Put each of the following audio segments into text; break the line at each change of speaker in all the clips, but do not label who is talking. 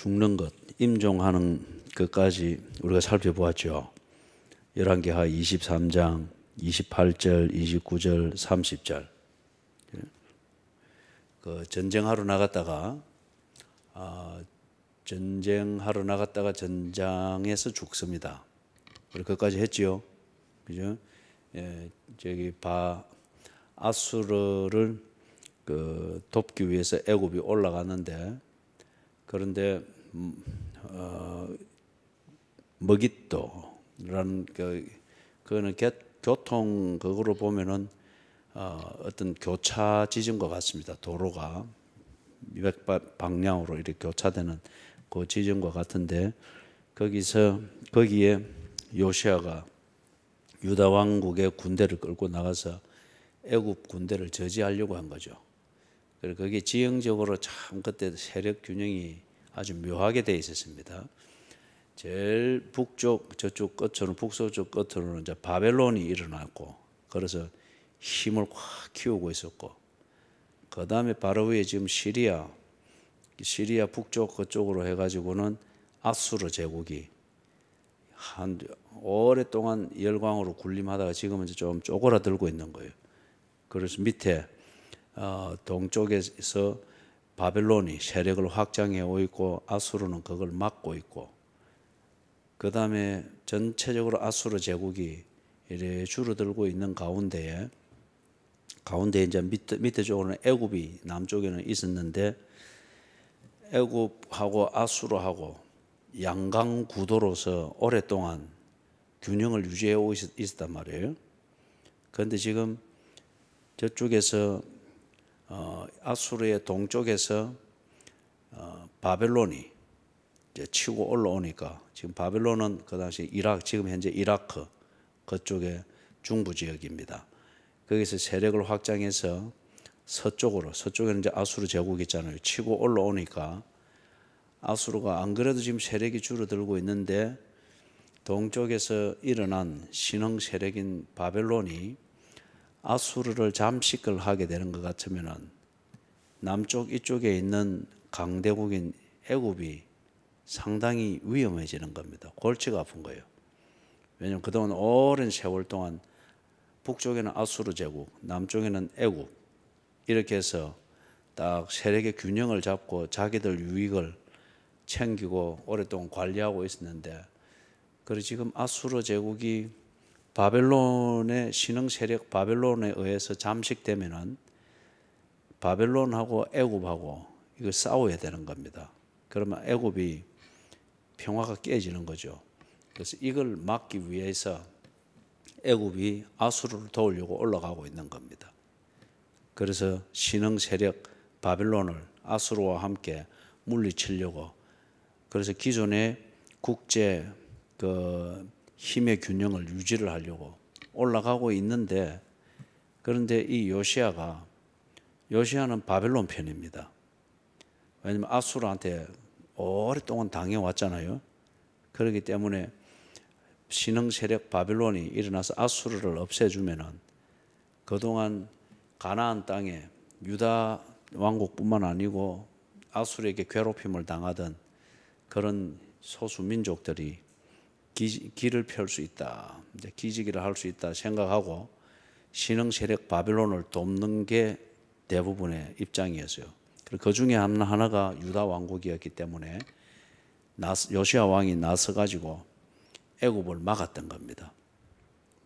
죽는 것, 임종하는 것까지 우리가 살펴보았죠. 열왕기하 23장 28절, 29절, 30절. 그 전쟁하러 나갔다가 전장에서 죽습니다. 우리 그까지 했지요. 그죠? 예, 저기 아수르를 돕기 위해서 애굽이 올라갔는데, 그런데 머깃도라는 그거는 교통 그거로 보면은 어떤 교차 지점과 같습니다. 도로가 200방향으로 이렇게 교차되는 그 지점과 같은데, 거기에 요시아가 유다 왕국의 군대를 끌고 나가서 애굽 군대를 저지하려고 한 거죠. 그리고 그게 지형적으로 참 그때 세력 균형이 아주 묘하게 되어 있었습니다. 제일 북쪽 저쪽 끝으로는, 북서쪽 끝으로는 이제 바벨론이 일어났고, 그래서 힘을 확 키우고 있었고, 그 다음에 바로 위에 지금 시리아 북쪽 그쪽으로 해가지고는 아수르 제국이 한 오랫동안 열광으로 군림하다가 지금은 이제 좀 쪼그라들고 있는 거예요. 그래서 밑에 동쪽에서 바벨론이 세력을 확장해 오고 있고, 아수르는 그걸 막고 있고, 그 다음에 전체적으로 아수르 제국이 이래 줄어들고 있는 가운데 이제 밑에 쪽으로는 애굽이 남쪽에는 있었는데, 애굽하고 아수르하고 양강 구도로서 오랫동안 균형을 유지해 오고 있었단 말이에요. 그런데 지금 저쪽에서 아수르의 동쪽에서 바벨론이 이제 치고 올라오니까, 지금 바벨론은 그 당시 지금 현재 이라크 그쪽의 중부 지역입니다. 거기서 세력을 확장해서 서쪽에는 이제 아수르 제국이 있잖아요. 치고 올라오니까 아수르가 안 그래도 지금 세력이 줄어들고 있는데, 동쪽에서 일어난 신흥 세력인 바벨론이 아수르를 잠식을 하게 되는 것 같으면은 남쪽 이쪽에 있는 강대국인 애굽이 상당히 위험해지는 겁니다. 골치가 아픈 거예요. 왜냐하면 그동안 오랜 세월 동안 북쪽에는 아수르 제국, 남쪽에는 애굽, 이렇게 해서 딱 세력의 균형을 잡고 자기들 유익을 챙기고 오랫동안 관리하고 있었는데, 그리고 지금 아수르 제국이 바벨론의 신흥 세력 바벨론에 의해서 잠식되면은 바벨론하고 애굽하고 이거 싸워야 되는 겁니다. 그러면 애굽이 평화가 깨지는 거죠. 그래서 이걸 막기 위해서 애굽이 아수르를 도우려고 올라가고 있는 겁니다. 그래서 신흥 세력 바벨론을 아수르와 함께 물리치려고, 그래서 기존의 국제 힘의 균형을 유지를 하려고 올라가고 있는데, 그런데 이 요시아는 바벨론 편입니다. 왜냐하면 아수르한테 오랫동안 당해왔잖아요. 그렇기 때문에 신흥 세력 바벨론이 일어나서 아수르를 없애주면은 그동안 가나안 땅에 유다 왕국뿐만 아니고 아수르에게 괴롭힘을 당하던 그런 소수 민족들이 기를 펼 수 있다, 이제 기지기를 할 수 있다 생각하고 신흥 세력 바벨론을 돕는 게 대부분의 입장이었어요. 그리고 그 중에 하나가 유다 왕국이었기 때문에 요시아 왕이 나서 가지고 애굽을 막았던 겁니다.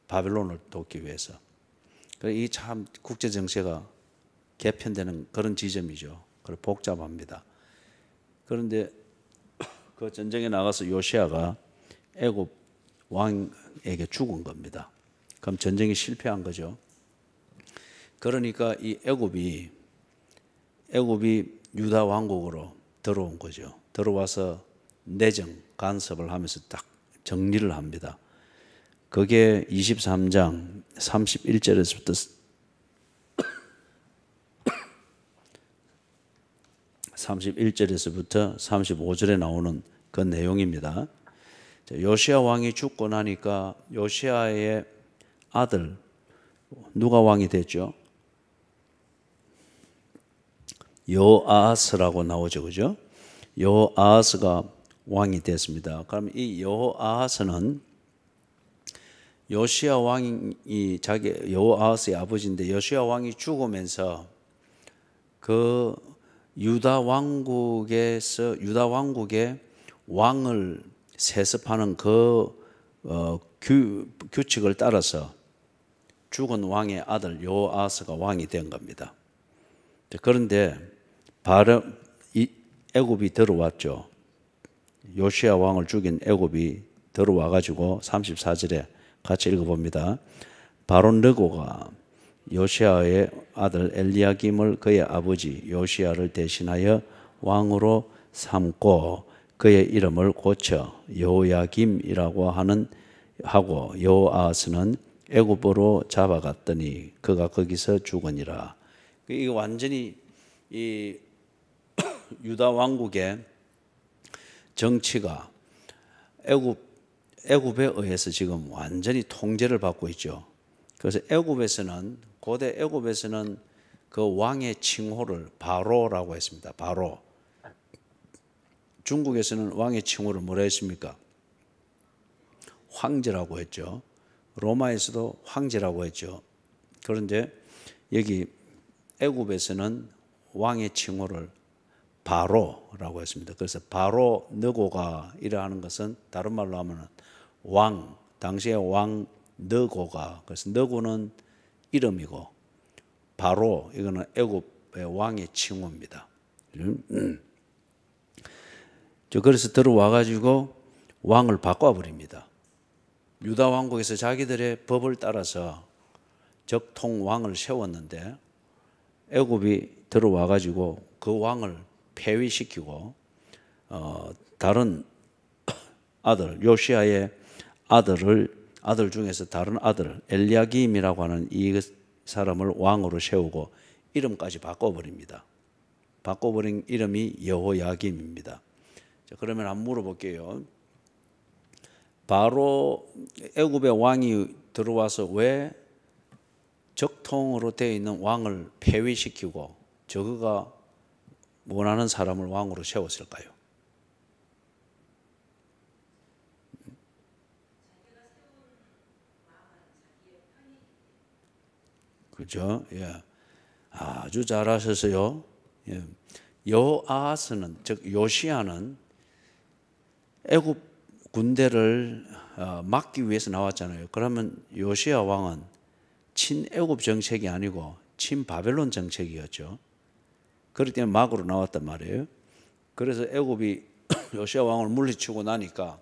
바벨론을 돕기 위해서. 이 참 국제 정세가 개편되는 그런 지점이죠. 그리고 복잡합니다. 그런데 그 전쟁에 나가서 요시아가 애굽 왕에게 죽은 겁니다. 그럼 전쟁이 실패한 거죠. 그러니까 이 애굽이 유다 왕국으로 들어온 거죠. 들어와서 내정 간섭을 하면서 딱 정리를 합니다. 그게 23장 31절에서부터 35절에 나오는 그 내용입니다. 요시아 왕이 죽고 나니까 요시아의 아들 누가 왕이 됐죠? 여아스라고 나오죠, 그죠? 여호아하스가 왕이 됐습니다. 그럼 이 여호아하스는 요시야 왕이 여호아하스의 아버지인데 요시야 왕이 죽으면서 그 유다 왕국의 왕을 세습하는 규칙을 따라서 죽은 왕의 아들 여호아하스가 왕이 된 겁니다. 그런데 애굽이 들어왔죠. 요시야 왕을 죽인 애굽이 들어와 가지고 34절에 같이 읽어봅니다. 바로 느고가 요시야의 아들 엘리야김을 그의 아버지 요시야를 대신하여 왕으로 삼고 그의 이름을 고쳐 여호야김이라고 하고 여호아하스는 애굽으로 잡아갔더니 그가 거기서 죽으니라. 이게 완전히 이 유다 왕국의 정치가 애굽에 의해서 지금 완전히 통제를 받고 있죠. 그래서 고대 애굽에서는 그 왕의 칭호를 바로라고 했습니다. 바로. 중국에서는 왕의 칭호를 뭐라 했습니까? 황제라고 했죠. 로마에서도 황제라고 했죠. 그런데 여기 애굽에서는 왕의 칭호를 바로라고 했습니다. 그래서 바로 느고가 이라는 것은 다른 말로 하면 왕, 당시의 왕 느고가, 그래서 느고는 이름이고 바로 이거는 애굽의 왕의 칭호입니다. 그래서 들어와 가지고 왕을 바꿔버립니다. 유다 왕국에서 자기들의 법을 따라서 적통 왕을 세웠는데 애굽이 들어와 가지고 그 왕을 폐위시키고 다른 아들 요시야의 아들 중에서 다른 아들 엘리야김이라고 하는 이 사람을 왕으로 세우고 이름까지 바꿔버립니다. 바꿔버린 이름이 여호야김입니다. 자, 그러면 한번 물어볼게요. 바로 애굽의 왕이 들어와서 왜 적통으로 되어 있는 왕을 폐위시키고 저그가 원하는 사람을 왕으로 세웠을까요? 그죠? 예. 아주 잘하셨어요. 예. 여호아하스는, 즉 요시야는 애굽 군대를 막기 위해서 나왔잖아요. 그러면 요시야 왕은 친애굽 정책이 아니고 친바벨론 정책이었죠. 그렇기 때문에 막으로 나왔단 말이에요. 그래서 애굽이 요시야 왕을 물리치고 나니까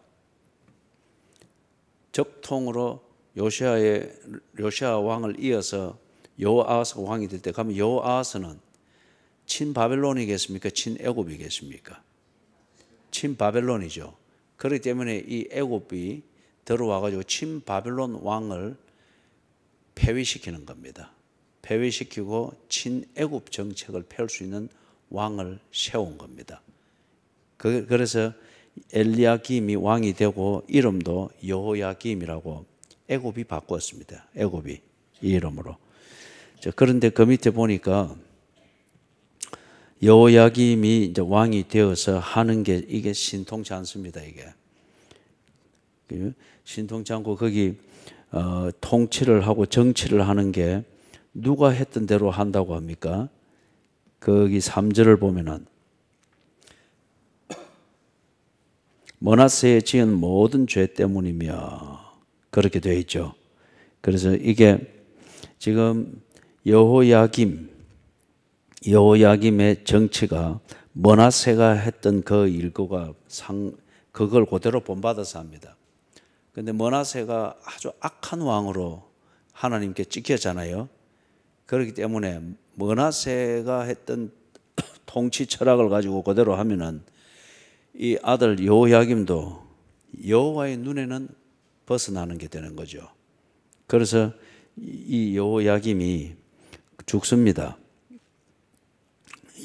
적통으로 요시야 왕을 이어서 여호아하스가 왕이 될 때 가면 여호아하스는 친바벨론이겠습니까? 친애굽이겠습니까? 친바벨론이죠. 그렇기 때문에 이 애굽이 들어와 가지고 친바벨론 왕을 폐위시키는 겁니다. 폐위시키고 친애굽 정책을 펼 수 있는 왕을 세운 겁니다. 그래서 엘리야김이 왕이 되고 이름도 여호야김이라고 애굽이 바꿨습니다. 애굽이 이 이름으로. 그런데 그 밑에 보니까 여호야김이 이제 왕이 되어서 하는 게 이게 신통치 않습니다. 이게 신통치 않고 거기 통치를 하고 정치를 하는 게 누가 했던 대로 한다고 합니까? 거기 3절을 보면은 므낫세의 지은 모든 죄 때문이며 그렇게 되어 있죠. 그래서 이게 지금 여호야김의 정치가 므낫세가 했던 그 일거가 그걸 그대로 본받아서 합니다. 그런데 므낫세가 아주 악한 왕으로 하나님께 찍혔잖아요. 그렇기 때문에 므낫세가 했던 통치 철학을 가지고 그대로 하면은 이 아들 여호야김도 여호와의 눈에는 벗어나는 게 되는 거죠. 그래서 이 여호야김이 죽습니다.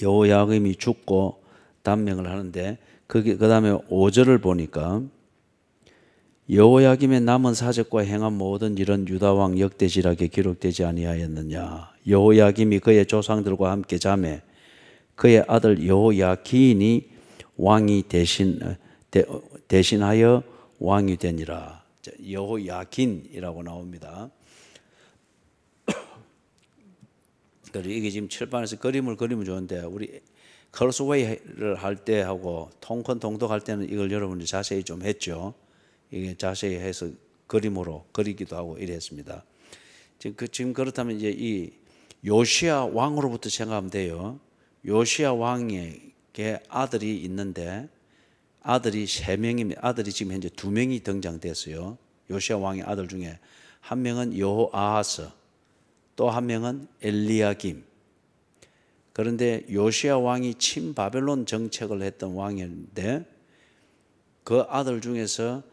여호야김이 죽고 단명을 하는데 그 다음에 5절을 보니까 여호야김의 남은 사적과 행한 모든 일은 유다 왕 역대지락에 기록되지 아니하였느냐. 여호야김이 그의 조상들과 함께 자매 그의 아들 여호야긴이 왕이 대신하여 왕이 되니라. 여호야긴이라고 나옵니다. 그리고 이게 지금 칠판에서 그림을 그리면 좋은데 우리 컬스웨이를 할 때 하고 통큰 통독할 때는 이걸 여러분이 자세히 좀 했죠. 이게 자세히 해서 그림으로 그리기도 하고 이랬습니다. 지금 그렇다면 이제 이 요시야 왕으로부터 생각하면 돼요. 요시야 왕에게 아들이 있는데 아들이 3명입니다. 아들이 지금 현재 2명이 등장됐어요. 요시야 왕의 아들 중에 한 명은 여호아하스, 또 한 명은 엘리야김. 그런데 요시야 왕이 친바벨론 정책을 했던 왕인데 그 아들 중에서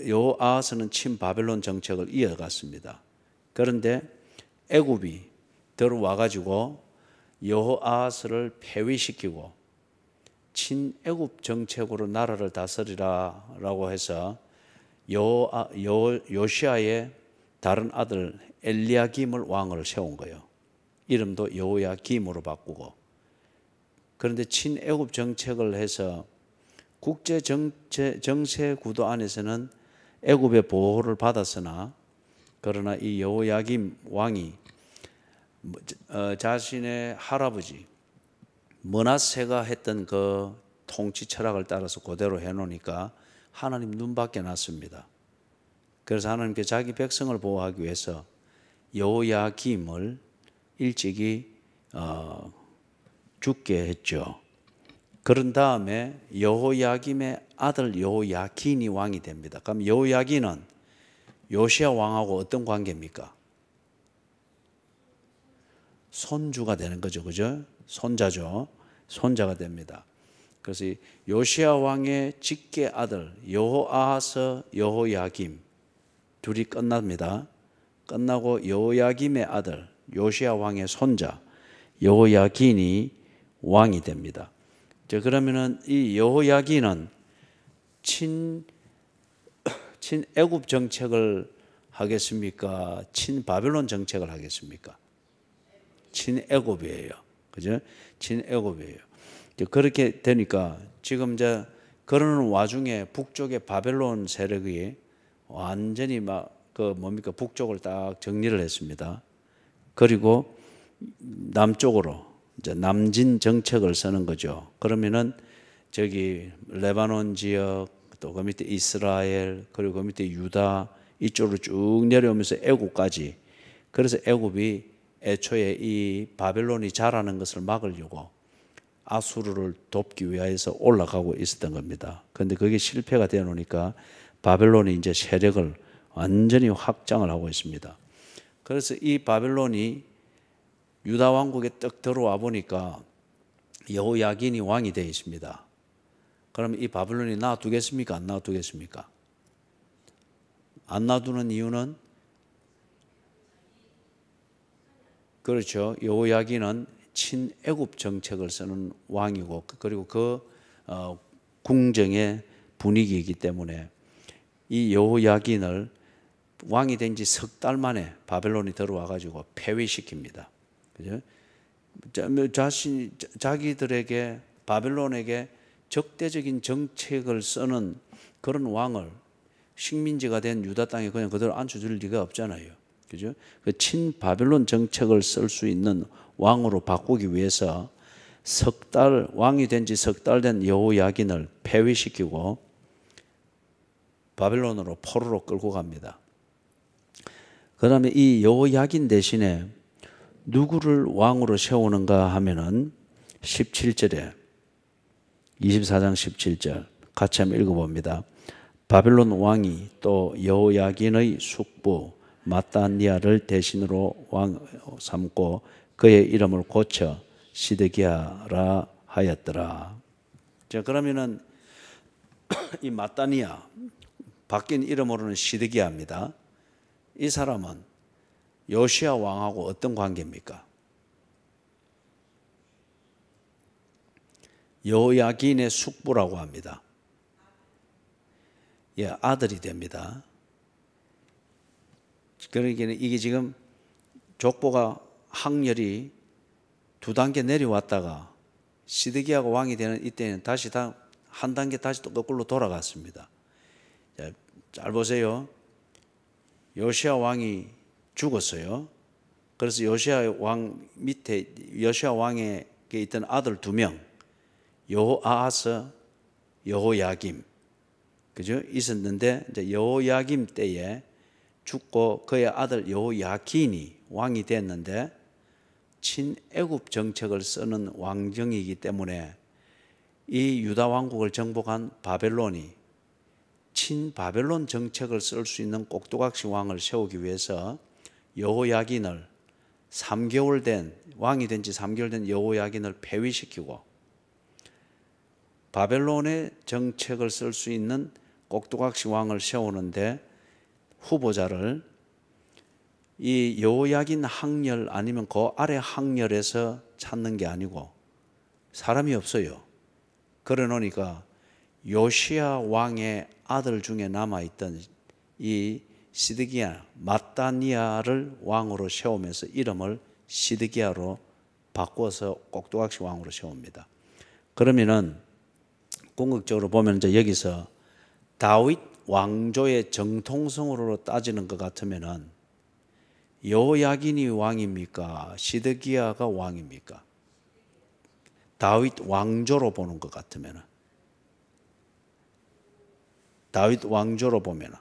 여호아하스는 친바벨론 정책을 이어갔습니다. 그런데 애굽이 들어와 가지고 여호아하스를 폐위시키고 친애굽 정책으로 나라를 다스리라라고 해서 요시야의 다른 아들 엘리야김을 왕을 세운 거예요. 이름도 여호야김으로 바꾸고. 그런데 친애굽 정책을 해서 국제 정세 구도 안에서는 애굽의 보호를 받았으나 그러나 이 여호야김 왕이 자신의 할아버지 므낫세가 했던 그 통치 철학을 따라서 그대로 해놓으니까 하나님 눈밖에 났습니다. 그래서 하나님께서 자기 백성을 보호하기 위해서 여호야김을 일찍이 죽게 했죠. 그런 다음에 여호야김의 아들 여호야긴이 왕이 됩니다. 그럼 여호야긴은 요시야 왕하고 어떤 관계입니까? 손주가 되는 거죠. 그죠? 손자죠. 손자가 됩니다. 그래서 요시야 왕의 직계 아들 여호아하스, 여호야김 둘이 끝납니다. 끝나고 여호야김의 아들 요시야 왕의 손자 여호야긴이 왕이 됩니다. 그러면은 이 여호야긴은 친애굽 정책을 하겠습니까? 친바벨론 정책을 하겠습니까? 친애굽이에요. 그죠? 친애굽이에요. 그렇게 되니까 지금 이제 그러는 와중에 북쪽의 바벨론 세력이 완전히 북쪽을 딱 정리를 했습니다. 그리고 남쪽으로 이제 남진 정책을 쓰는 거죠. 그러면은 저기 레바논 지역 또 그 밑에 이스라엘 그리고 그 밑에 유다 이쪽으로 쭉 내려오면서 애굽까지. 그래서 애굽이 애초에 이 바벨론이 자라는 것을 막으려고 아수르를 돕기 위해서 올라가고 있었던 겁니다. 그런데 그게 실패가 되어 놓으니까 바벨론이 이제 세력을 완전히 확장을 하고 있습니다. 그래서 이 바벨론이 유다 왕국에 딱 들어와 보니까 여호야긴이 왕이 되어 있습니다. 그러면 이 바벨론이 놔두겠습니까? 안 놔두겠습니까? 안 놔두는 이유는 그렇죠. 여호야긴은 친애굽 정책을 쓰는 왕이고 그리고 그 궁정의 분위기이기 때문에 이 여호야긴을 왕이 된 지 석 달 만에 바벨론이 들어와 가지고 폐위시킵니다. 그죠? 자기들에게 바벨론에게 적대적인 정책을 쓰는 그런 왕을 식민지가 된 유다 땅에 그냥 그대로 앉혀줄 리가 없잖아요. 그죠? 그 친바벨론 정책을 쓸 수 있는 왕으로 바꾸기 위해서 왕이 된 지 석 달 된 여호야긴을 폐위시키고 바벨론으로 포로로 끌고 갑니다. 그 다음에 이 여호야긴 대신에 누구를 왕으로 세우는가 하면은 17절에 24장 17절 같이 한번 읽어봅니다. 바벨론 왕이 또 여호야긴의 숙부 마따니아를 대신으로 왕 삼고 그의 이름을 고쳐 시드기야라 하였더라. 자, 그러면은 이 마따니아 바뀐 이름으로는 시드기야입니다. 이 사람은 요시야 왕하고 어떤 관계입니까? 여호야긴의 숙부라고 합니다. 예, 아들이 됩니다. 그러니까 이게 지금 족보가 학렬이 2단계 내려왔다가 시드기야가 왕이 되는 이때는 다시 한 단계 다시 또 거꾸로 돌아갔습니다. 자, 잘 보세요. 요시야 왕이 죽었어요. 그래서 요시야 왕 밑에 요시야 왕에게 있던 아들 2명, 여호아하스, 여호야김, 그죠? 있었는데 이제 여호야김 때에 죽고 그의 아들 여호야긴이 왕이 됐는데 친애굽 정책을 쓰는 왕정이기 때문에 이 유다 왕국을 정복한 바벨론이 친바벨론 정책을 쓸 수 있는 꼭두각시 왕을 세우기 위해서 여호야긴을 3개월 된 왕이 된 지 3개월 된 여호야긴을 폐위시키고 바벨론의 정책을 쓸 수 있는 꼭두각시 왕을 세우는데 후보자를 이 여호야긴 학렬 아니면 그 아래 학렬에서 찾는 게 아니고 사람이 없어요. 그래 놓으니까 요시야 왕의 아들 중에 남아있던 이 시드기야 마따니아를 왕으로 세우면서 이름을 시드기야로 바꿔서 꼭두각시 왕으로 세웁니다. 그러면은 궁극적으로 보면 이제 여기서 다윗 왕조의 정통성으로 따지는 것 같으면은 여호야긴이 왕입니까? 시드기야가 왕입니까? 다윗 왕조로 보는 것 같으면은 다윗 왕조로 보면은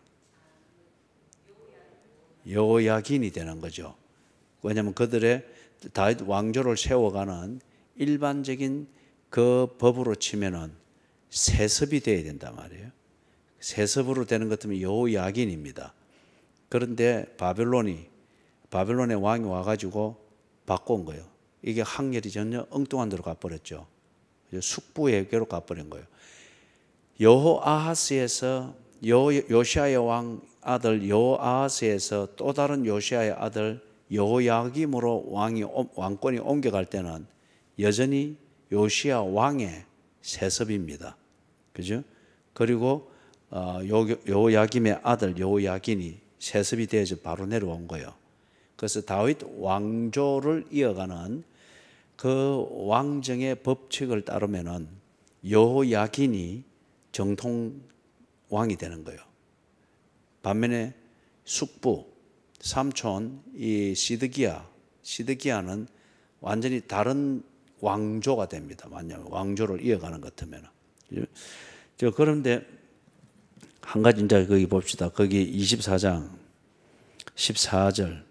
여호야긴이 되는 거죠. 왜냐하면 그들의 다윗 왕조를 세워가는 일반적인 그 법으로 치면은 세습이 돼야 된단 말이에요. 세습으로 되는 것 같으면 여호야긴입니다. 그런데 바벨론의 왕이 와가지고 바꾼 거예요. 이게 학렬이 전혀 엉뚱한 데로 가버렸죠. 숙부외교로 가버린 거예요. 여호아하스에서 요시아의 왕 아들 여호아하스에서 또 다른 요시아의 아들 여호야김으로 왕권이 옮겨갈 때는 여전히 요시아 왕의 세습입니다. 그죠? 그리고 여호야김의 아들 여호야긴이 세습이 되어서 바로 내려온 거예요. 그래서 다윗 왕조를 이어가는 그 왕정의 법칙을 따르면은 여호야긴이 정통 왕이 되는 거예요. 반면에 숙부 삼촌 이 시드기야는 완전히 다른 왕조가 됩니다. 만약 왕조를 이어가는 것 같으면. 그런데 한 가지 이제 거기 봅시다. 거기 24장 14절.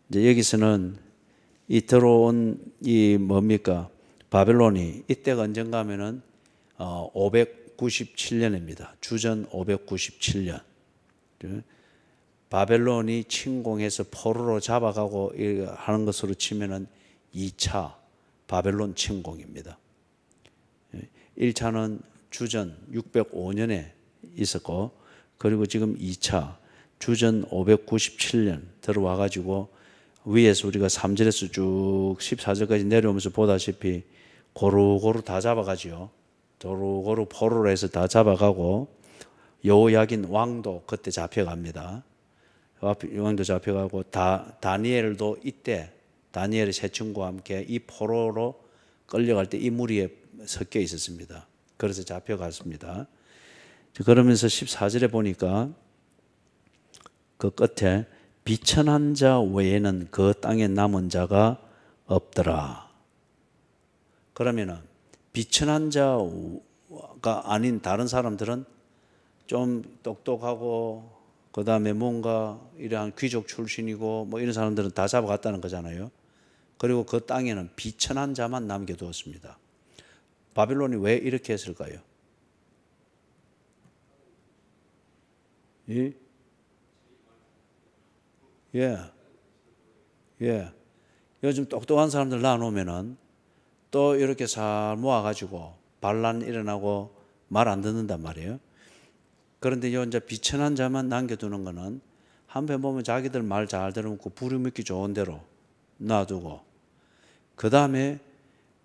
이제 여기서는 이 들어온 이 뭡니까? 바벨론이 이때가 언젠가 하면은 597년입니다. 주전 597년. 바벨론이 침공해서 포로로 잡아가고 하는 것으로 치면은 2차 바벨론 침공입니다. 1차는 주전 605년에 있었고, 그리고 지금 2차 주전 597년 들어와 가지고 위에서 우리가 3절에서 쭉 14절까지 내려오면서 보다시피 고루고루 다 잡아가지요. 고루고루 포로로 해서 다 잡아가고 여호야긴 왕도 그때 잡혀갑니다. 왕도 잡혀가고 다니엘도 이때 다니엘의 세 친구와 함께 이 포로로 끌려갈 때 이 무리에 섞여 있었습니다. 그래서 잡혀갔습니다. 그러면서 14절에 보니까 그 끝에 비천한 자 외에는 그 땅에 남은 자가 없더라. 그러면은 비천한 자가 아닌 다른 사람들은 좀 똑똑하고 그 다음에 뭔가 이러한 귀족 출신이고 뭐 이런 사람들은 다 잡아갔다는 거잖아요. 그리고 그 땅에는 비천한 자만 남겨두었습니다. 바빌론이 왜 이렇게 했을까요? 예? 예. 요즘 똑똑한 사람들 놔놓으면은 또 이렇게 잘 모아가지고 반란 일어나고 말 안 듣는단 말이에요. 그런데 이제 비천한 자만 남겨두는 거는 한편 보면 자기들 말 잘 들어먹고 부리먹기 좋은 대로 놔두고, 그 다음에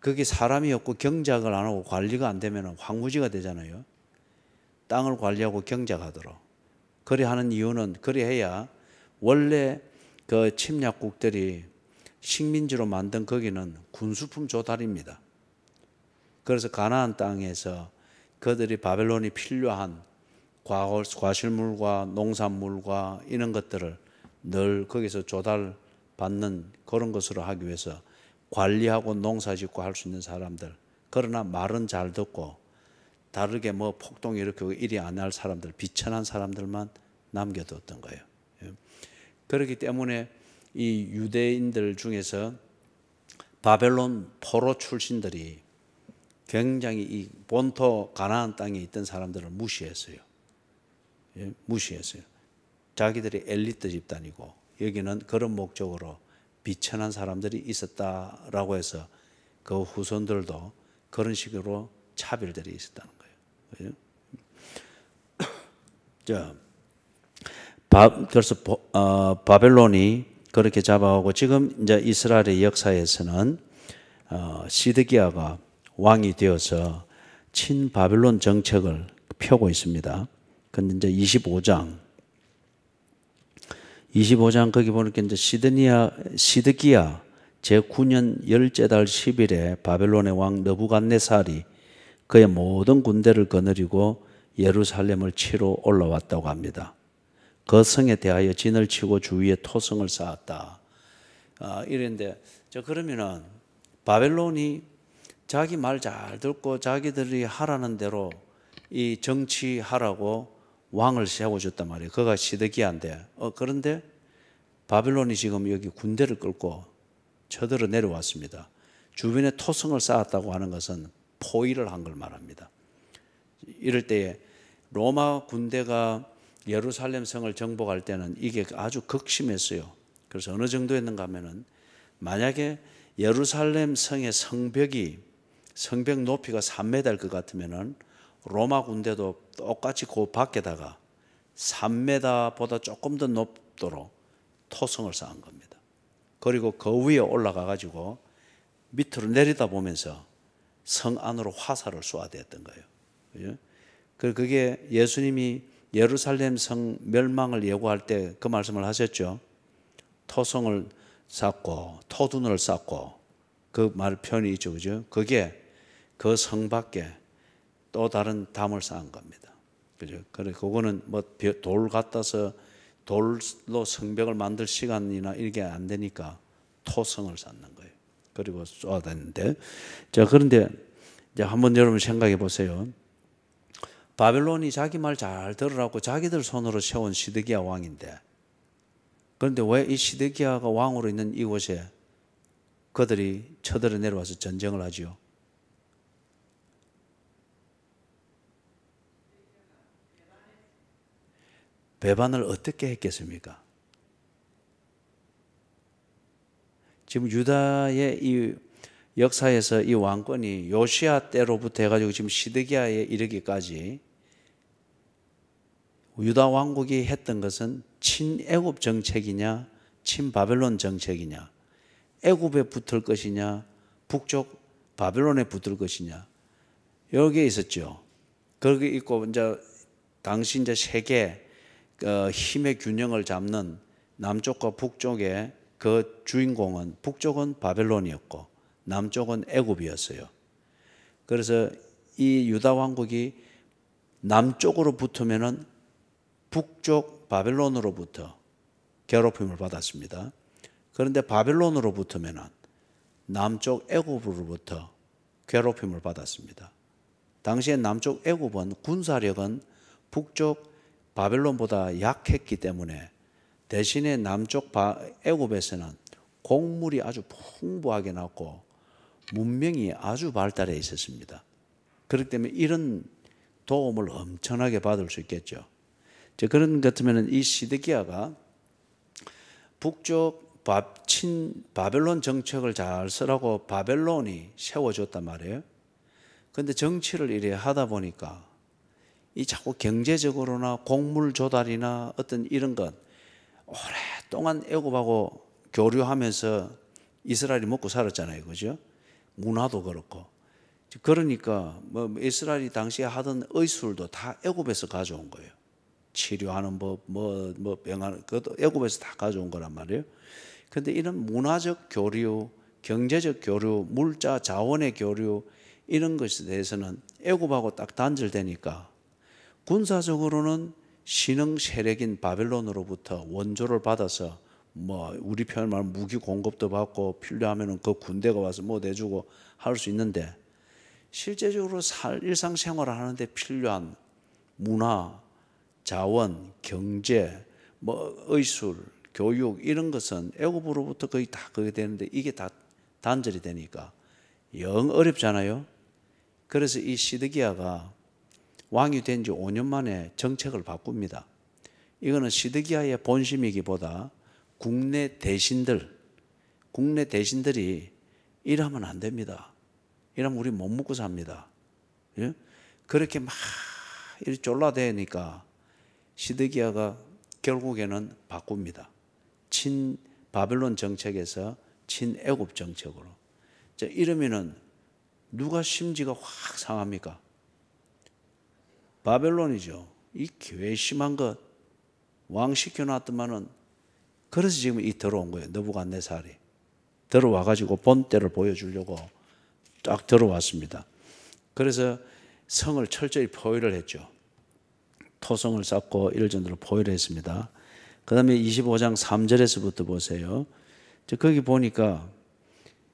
거기 사람이 없고 경작을 안 하고 관리가 안 되면 황무지가 되잖아요. 땅을 관리하고 경작하도록. 그리 하는 이유는, 그리 해야 원래 그 침략국들이 식민지로 만든 거기는 군수품 조달입니다. 그래서 가나안 땅에서 그들이 바벨론이 필요한 과실물과 농산물과 이런 것들을 늘 거기서 조달받는 그런 것으로 하기 위해서 관리하고 농사짓고 할 수 있는 사람들, 그러나 말은 잘 듣고 다르게 뭐 폭동 일으키고 이리 안 할 사람들, 비천한 사람들만 남겨뒀던 거예요. 그렇기 때문에 이 유대인들 중에서 바벨론 포로 출신들이 굉장히 이 본토 가나안 땅에 있던 사람들을 무시했어요. 무시했어요. 자기들이 엘리트 집단이고 여기는 그런 목적으로 비천한 사람들이 있었다라고 해서 그 후손들도 그런 식으로 차별들이 있었다는 거예요. 자, 그래서 바벨론이 그렇게 잡아오고 지금 이제 이스라엘의 역사에서는 시드기야가 왕이 되어서 친바벨론 정책을 펴고 있습니다. 근데 이제 25장 거기 보니까 이제 시드기야 제9년 열째 달 10일에 바벨론의 왕 느부갓네살이 그의 모든 군대를 거느리고 예루살렘을 치러 올라왔다고 합니다. 그 성에 대하여 진을 치고 주위에 토성을 쌓았다. 이랬는데 그러면은 바벨론이 자기 말 잘 듣고 자기들이 하라는 대로 이 정치하라고 왕을 세워줬단 말이에요. 그가 시드기야인데 그런데 바벨론이 지금 여기 군대를 끌고 쳐들어 내려왔습니다. 주변에 토성을 쌓았다고 하는 것은 포위를 한 걸 말합니다. 이럴 때에 로마 군대가 예루살렘 성을 정복할 때는 이게 아주 극심했어요. 그래서 어느 정도였는가 하면은 만약에 예루살렘 성의 성벽 높이가 3m일 것 같으면은 로마 군대도 똑같이 그 밖에다가 3m보다 조금 더 높도록 토성을 쌓은 겁니다. 그리고 그 위에 올라가 가지고 밑으로 내리다 보면서 성 안으로 화살을 쏘아대었던 거예요. 그게 예수님이 예루살렘 성 멸망을 예고할 때 그 말씀을 하셨죠. 토성을 쌓고 토둔을 쌓고 그 말 표현이 있죠, 그죠? 그게 그 성 밖에 또 다른 담을 쌓은 겁니다. 그죠? 그래 그거는 뭐 돌 갖다서 돌로 성벽을 만들 시간이나 이게 안 되니까 토성을 쌓는 거예요. 그리고 쏘아대는데 자 그런데 이제 한번 여러분 생각해 보세요. 바벨론이 자기 말 잘 들으라고 자기들 손으로 세운 시드기야 왕인데 그런데 왜 이 시드기야가 왕으로 있는 이곳에 그들이 쳐들어 내려와서 전쟁을 하지요? 배반을 어떻게 했겠습니까? 지금 유다의 이 역사에서 이 왕권이 요시야 때로부터 해가지고 지금 시드기야에 이르기까지 유다 왕국이 했던 것은 친애굽 정책이냐 친바벨론 정책이냐 애굽에 붙을 것이냐 북쪽 바벨론에 붙을 것이냐 여기에 있었죠. 거기 있고 이제 당시 이제 세계 힘의 균형을 잡는 남쪽과 북쪽의 그 주인공은 북쪽은 바벨론이었고 남쪽은 애굽이었어요. 그래서 이 유다 왕국이 남쪽으로 붙으면은 북쪽 바벨론으로부터 괴롭힘을 받았습니다. 그런데 바벨론으로 붙으면은 남쪽 애굽으로부터 괴롭힘을 받았습니다. 당시에 남쪽 애굽은 군사력은 북쪽 바벨론보다 약했기 때문에 대신에 남쪽 애굽에서는 곡물이 아주 풍부하게 났고 문명이 아주 발달해 있었습니다. 그렇기 때문에 이런 도움을 엄청나게 받을 수 있겠죠. 그런 것 같으면 이 시드기야가 북쪽 바벨론 정책을 잘 쓰라고 바벨론이 세워줬단 말이에요. 그런데 정치를 이래 하다 보니까 이 자꾸 경제적으로나 곡물 조달이나 어떤 이런 것 오랫동안 애굽하고 교류하면서 이스라엘이 먹고 살았잖아요, 그죠? 문화도 그렇고 그러니까 뭐 이스라엘이 당시에 하던 의술도 다 애굽에서 가져온 거예요. 치료하는 법, 뭐 병하는 그것도 애굽에서 다 가져온 거란 말이에요. 그런데 이런 문화적 교류, 경제적 교류, 물자 자원의 교류 이런 것에 대해서는 애굽하고 딱 단절되니까 군사적으로는 신흥 세력인 바벨론으로부터 원조를 받아서 뭐 우리 표현 말하면 무기 공급도 받고 필요하면은 그 군대가 와서 뭐 내주고 할 수 있는데 실제적으로 일상생활을 하는데 필요한 문화, 자원, 경제, 뭐 의술, 교육 이런 것은 애굽으로부터 거의 다 그게 되는데 이게 다 단절이 되니까 영 어렵잖아요. 그래서 이 시드기야가 왕이 된 지 5년 만에 정책을 바꿉니다. 이거는 시드기야의 본심이기보다 국내 대신들이 이러면 안 됩니다. 이러면 우리 못 먹고 삽니다. 예? 그렇게 막 이렇게 쫄라대니까 시드기야가 결국에는 바꿉니다. 친 바벨론 정책에서 친 애굽 정책으로. 자, 이러면은 누가 심지가 확 상합니까? 바벨론이죠. 이 괘씸한 것 왕 시켜놨더만은 그래서 지금 이 들어온 거예요. 느부갓네살이 들어와 가지고 본때를 보여주려고 딱 들어왔습니다. 그래서 성을 철저히 포위를 했죠. 토성을 쌓고 일전으로 포위를 했습니다. 그 다음에 25장 3절에서부터 보세요. 거기 보니까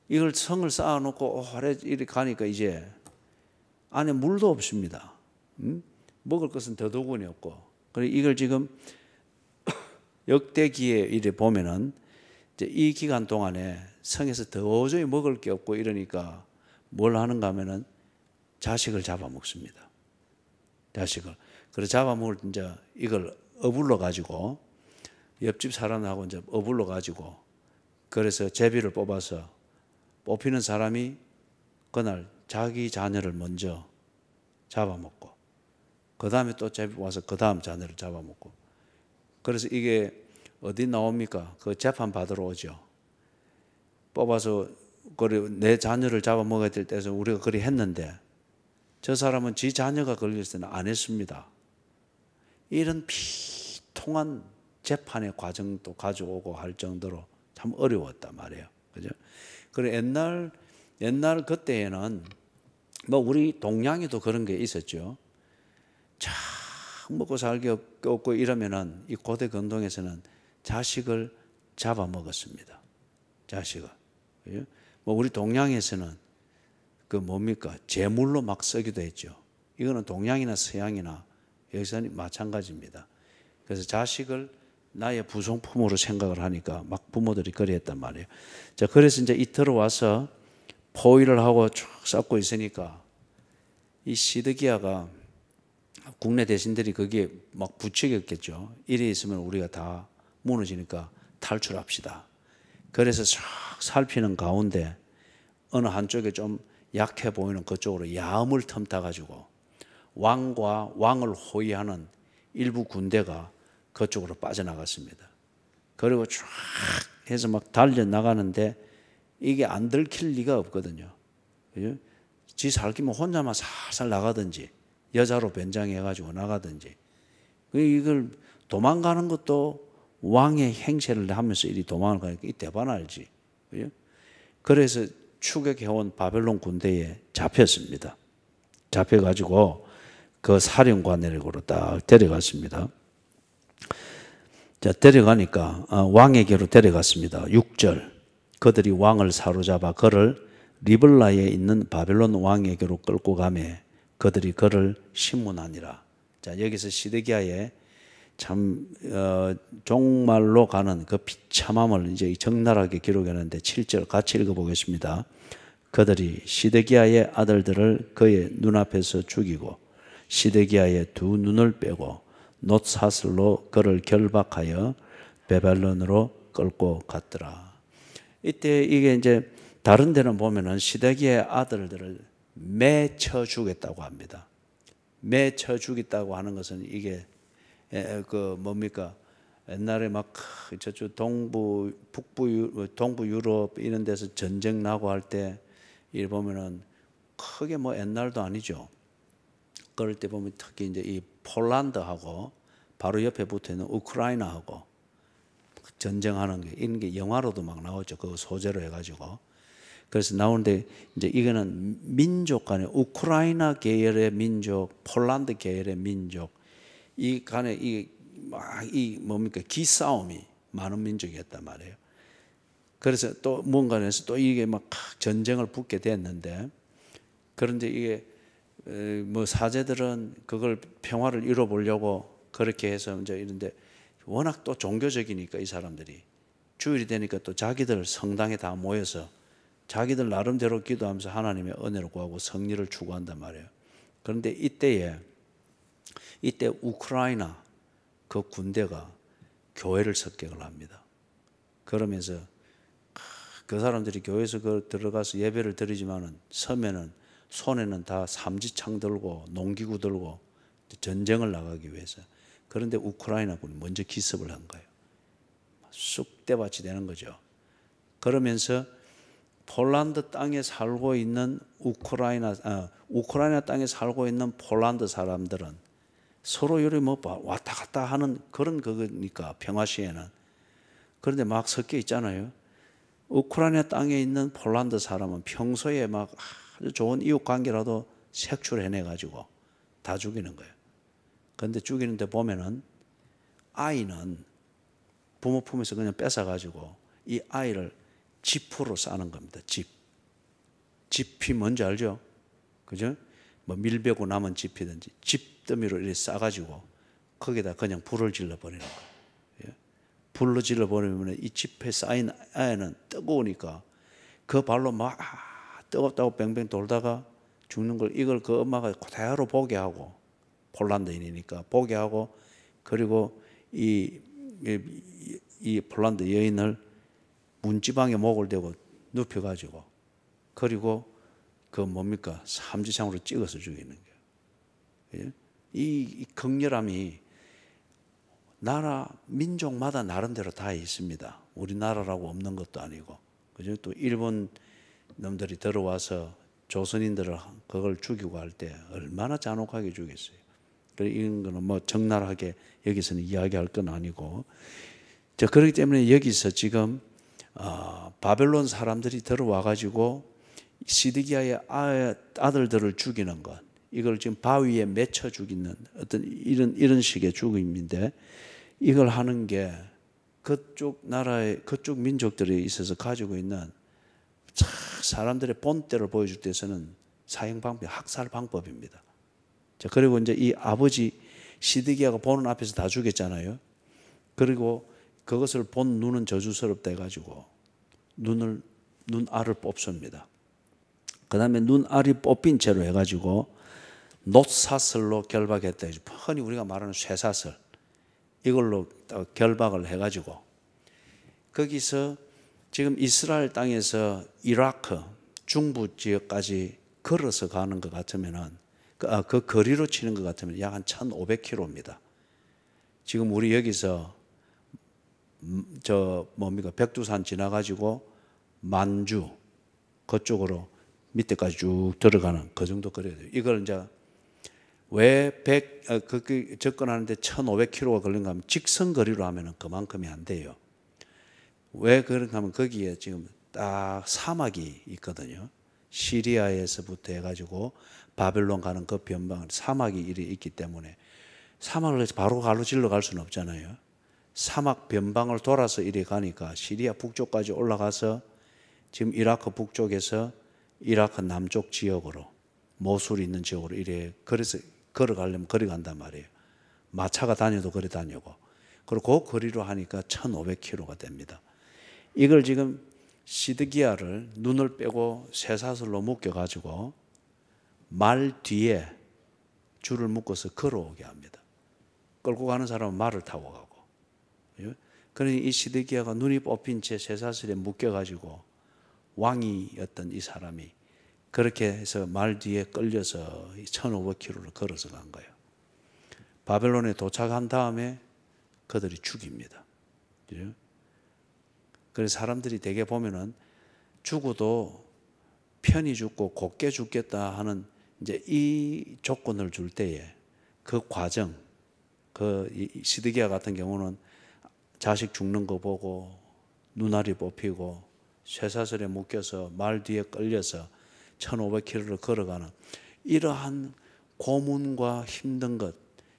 이걸 성을 쌓아놓고 아래 이렇게 가니까 이제 안에 물도 없습니다. 먹을 것은 더더군이 없고. 그래서 이걸 지금 역대기에 이래 보면은 이제 이 기간 동안에 성에서 도저히 먹을 게 없고 이러니까 뭘 하는가 하면은 자식을 잡아먹습니다. 자식을. 그래서 잡아먹을 때 이제 이걸 어불러 가지고 옆집 사람하고 이제 어불러 가지고 그래서 제비를 뽑아서 뽑히는 사람이 그날 자기 자녀를 먼저 잡아먹고 그 다음에 또 제비 와서 그 다음 자녀를 잡아먹고 그래서 이게 어디 나옵니까? 그 재판 받으러 오죠. 뽑아서 내 자녀를 잡아먹어야 될 때에서 우리가 그리 했는데 저 사람은 지 자녀가 걸릴 때는 안 했습니다. 이런 비통한 재판의 과정도 가져오고 할 정도로 참 어려웠단 말이에요. 그죠? 그래 옛날 그때에는 뭐 우리 동양에도 그런 게 있었죠. 참 먹고 살기 없고 이러면은 이 고대 근동에서는 자식을 잡아먹었습니다. 자식을. 그죠? 뭐 우리 동양에서는 그 뭡니까? 제물로 막 쓰기도 했죠. 이거는 동양이나 서양이나 여기서는 마찬가지입니다. 그래서 자식을 나의 부속품으로 생각을 하니까 막 부모들이 그랬단 말이에요. 자, 그래서 이제 이 들어와서 포위를 하고 쭉 쌓고 있으니까 이 시드기야가 국내 대신들이 거기에 막 부추겼겠죠. 이래 있으면 우리가 다 무너지니까 탈출합시다. 그래서 쫙 살피는 가운데 어느 한쪽에 좀 약해 보이는 그쪽으로 야음을 틈타 가지고 왕과 왕을 호위하는 일부 군대가 그쪽으로 빠져나갔습니다. 그리고 쫙 해서 막 달려나가는데 이게 안 들킬 리가 없거든요. 그죠? 지 살기면 혼자만 살살 나가든지 여자로 변장해가지고 나가든지 이걸 도망가는 것도 왕의 행세를 하면서 이리 도망을 가니까 이 대반 알지. 그죠? 그래서 추격해온 바벨론 군대에 잡혔습니다. 잡혀가지고 그 사령관에게로 딱 데려갔습니다. 자, 데려가니까 왕에게로 데려갔습니다. 6절 그들이 왕을 사로잡아 그를 리블라에 있는 바벨론 왕에게로 끌고 가매 그들이 그를 심문하니라. 자, 여기서 시드기야의 참 종말로 가는 그 비참함을 이제 적나라하게 기록했는데 7절 같이 읽어보겠습니다. 그들이 시드기야의 아들들을 그의 눈앞에서 죽이고 시드기야의 두 눈을 빼고 놋사슬로 그를 결박하여 바벨론으로 끌고 갔더라. 이때 이게 이제 다른 데는 보면은 시드기야의 아들들을 매쳐 죽였다고 합니다. 매쳐 죽였다고 하는 것은 이게 그 뭡니까? 옛날에 막 저쪽 동부 유럽 이런 데서 전쟁 나고 할 때 이 보면은 크게 뭐 옛날도 아니죠. 그럴 때 보면 특히 이제 이 폴란드하고 바로 옆에 붙어 있는 우크라이나하고 전쟁하는 게 이런 게 영화로도 막 나오죠. 그거 소재로 해가지고 그래서 나오는데 이제 이거는 민족 간에 우크라이나 계열의 민족, 폴란드 계열의 민족 이 간에 이 뭡니까 기싸움이 많은 민족이었단 말이에요. 그래서 또 뭔가에서 또 이게 막 전쟁을 붙게 됐는데 그런데 이게 뭐 사제들은 그걸 평화를 이뤄보려고 그렇게 해서 이제 이런데 워낙 또 종교적이니까 이 사람들이 주일이 되니까 또 자기들 성당에 다 모여서 자기들 나름대로 기도하면서 하나님의 은혜를 구하고 성리를 추구한단 말이에요. 그런데 이때 우크라이나 그 군대가 교회를 습격을 합니다. 그러면서 그 사람들이 교회에서 들어가서 예배를 드리지만은 서면은 손에는 다 삼지창 들고 농기구 들고 전쟁을 나가기 위해서. 그런데 우크라이나 군이 먼저 기습을 한 거예요. 쑥대밭이 되는 거죠. 그러면서 폴란드 땅에 살고 있는 우크라이나 땅에 살고 있는 폴란드 사람들은 서로 요리 뭐 왔다 갔다 하는 그런 거니까 평화 시에는. 그런데 막 섞여 있잖아요. 우크라이나 땅에 있는 폴란드 사람은 평소에 막 아주 좋은 이웃 관계라도 색출해내 가지고 다 죽이는 거예요. 그런데 죽이는데 보면은 아이는 부모 품에서 그냥 뺏어 가지고 이 아이를 지프로 싸는 겁니다. 집이 뭔지 알죠? 그죠? 뭐 밀배고 남은 집이든지 집더미로 이렇게 싸가지고 거기다 그냥 불을 질러 버리는 거예요. 불로 질러 버리면 이 집에 쌓인 아이는 뜨거우니까 그 발로 막 뜨겁다고 뱅뱅 돌다가 죽는 걸 이걸 그 엄마가 그대로 보게 하고 폴란드인이니까 보게 하고 그리고 이 폴란드 여인을 문지방에 목을 대고 눕혀가지고 그리고 그 뭡니까 삼지창으로 찍어서 죽이는 거예요. 이 극렬함이 나라 민족마다 나름대로 다 있습니다. 우리나라라고 없는 것도 아니고 그죠? 또 일본 놈들이 들어와서 조선인들을 그걸 죽이고 할 때 얼마나 잔혹하게 죽였어요. 이런 거는 뭐 적나라하게 여기서는 이야기할 건 아니고 자 그렇기 때문에 여기서 지금 바벨론 사람들이 들어와 가지고 시드기야의 아들들을 죽이는 것 이걸 지금 바위에 맺혀 죽이는 어떤 이런 식의 죽임인데 이걸 하는 게 그쪽 나라의 그쪽 민족들에 있어서 가지고 있는 사람들의 본때를 보여줄 때에서는 사형 방법, 학살 방법입니다. 자 그리고 이제 이 아버지 시드기야가 보는 앞에서 다 죽였잖아요. 그리고 그것을 본 눈은 저주스럽다 해가지고 눈알을 뽑습니다. 그 다음에 눈알이 뽑힌 채로 해가지고 놋사슬로 결박했다. 흔히 우리가 말하는 쇠사슬 이걸로 결박을 해가지고 거기서 지금 이스라엘 땅에서 이라크 중부 지역까지 걸어서 가는 것 같으면은 그 거리로 치는 것 같으면 약 한 1,500km입니다. 지금 우리 여기서 백두산 지나가지고 만주 그쪽으로 밑에까지 쭉 들어가는 그 정도 거리예요. 이걸 이제 왜 접근하는데 1,500km가 걸린가 하면 직선 거리로 하면 그만큼이 안 돼요. 왜 그런가 하면 거기에 지금 딱 사막이 있거든요. 시리아에서부터 해가지고 바벨론 가는 그 변방 사막이 이리 있기 때문에 사막을 바로 가로질러 갈 수는 없잖아요. 사막 변방을 돌아서 이리 가니까 시리아 북쪽까지 올라가서 지금 이라크 북쪽에서 이라크 남쪽 지역으로 모술이 있는 지역으로 이래 그래서 걸어가려면 거리 간단 말이에요. 마차가 다녀도 거리 다니고 그리고 그 거리로 하니까 1,500km가 됩니다. 이걸 지금 시드기야를 눈을 빼고 쇠사슬로 묶여가지고 말 뒤에 줄을 묶어서 걸어오게 합니다. 끌고 가는 사람은 말을 타고 가고. 그러니 이 시드기야가 눈이 뽑힌 채 쇠사슬에 묶여가지고 왕이었던 이 사람이 그렇게 해서 말 뒤에 끌려서 1,500km를 걸어서 간 거예요. 바벨론에 도착한 다음에 그들이 죽입니다. 그래서 사람들이 대개 보면은 죽어도 편히 죽고 곱게 죽겠다 하는 이제 이 조건을 줄 때에 그 과정, 그 시드기야 같은 경우는 자식 죽는 거 보고 눈알이 뽑히고 쇠사슬에 묶여서 말 뒤에 끌려서 1500km를 걸어가는 이러한 고문과 힘든 것,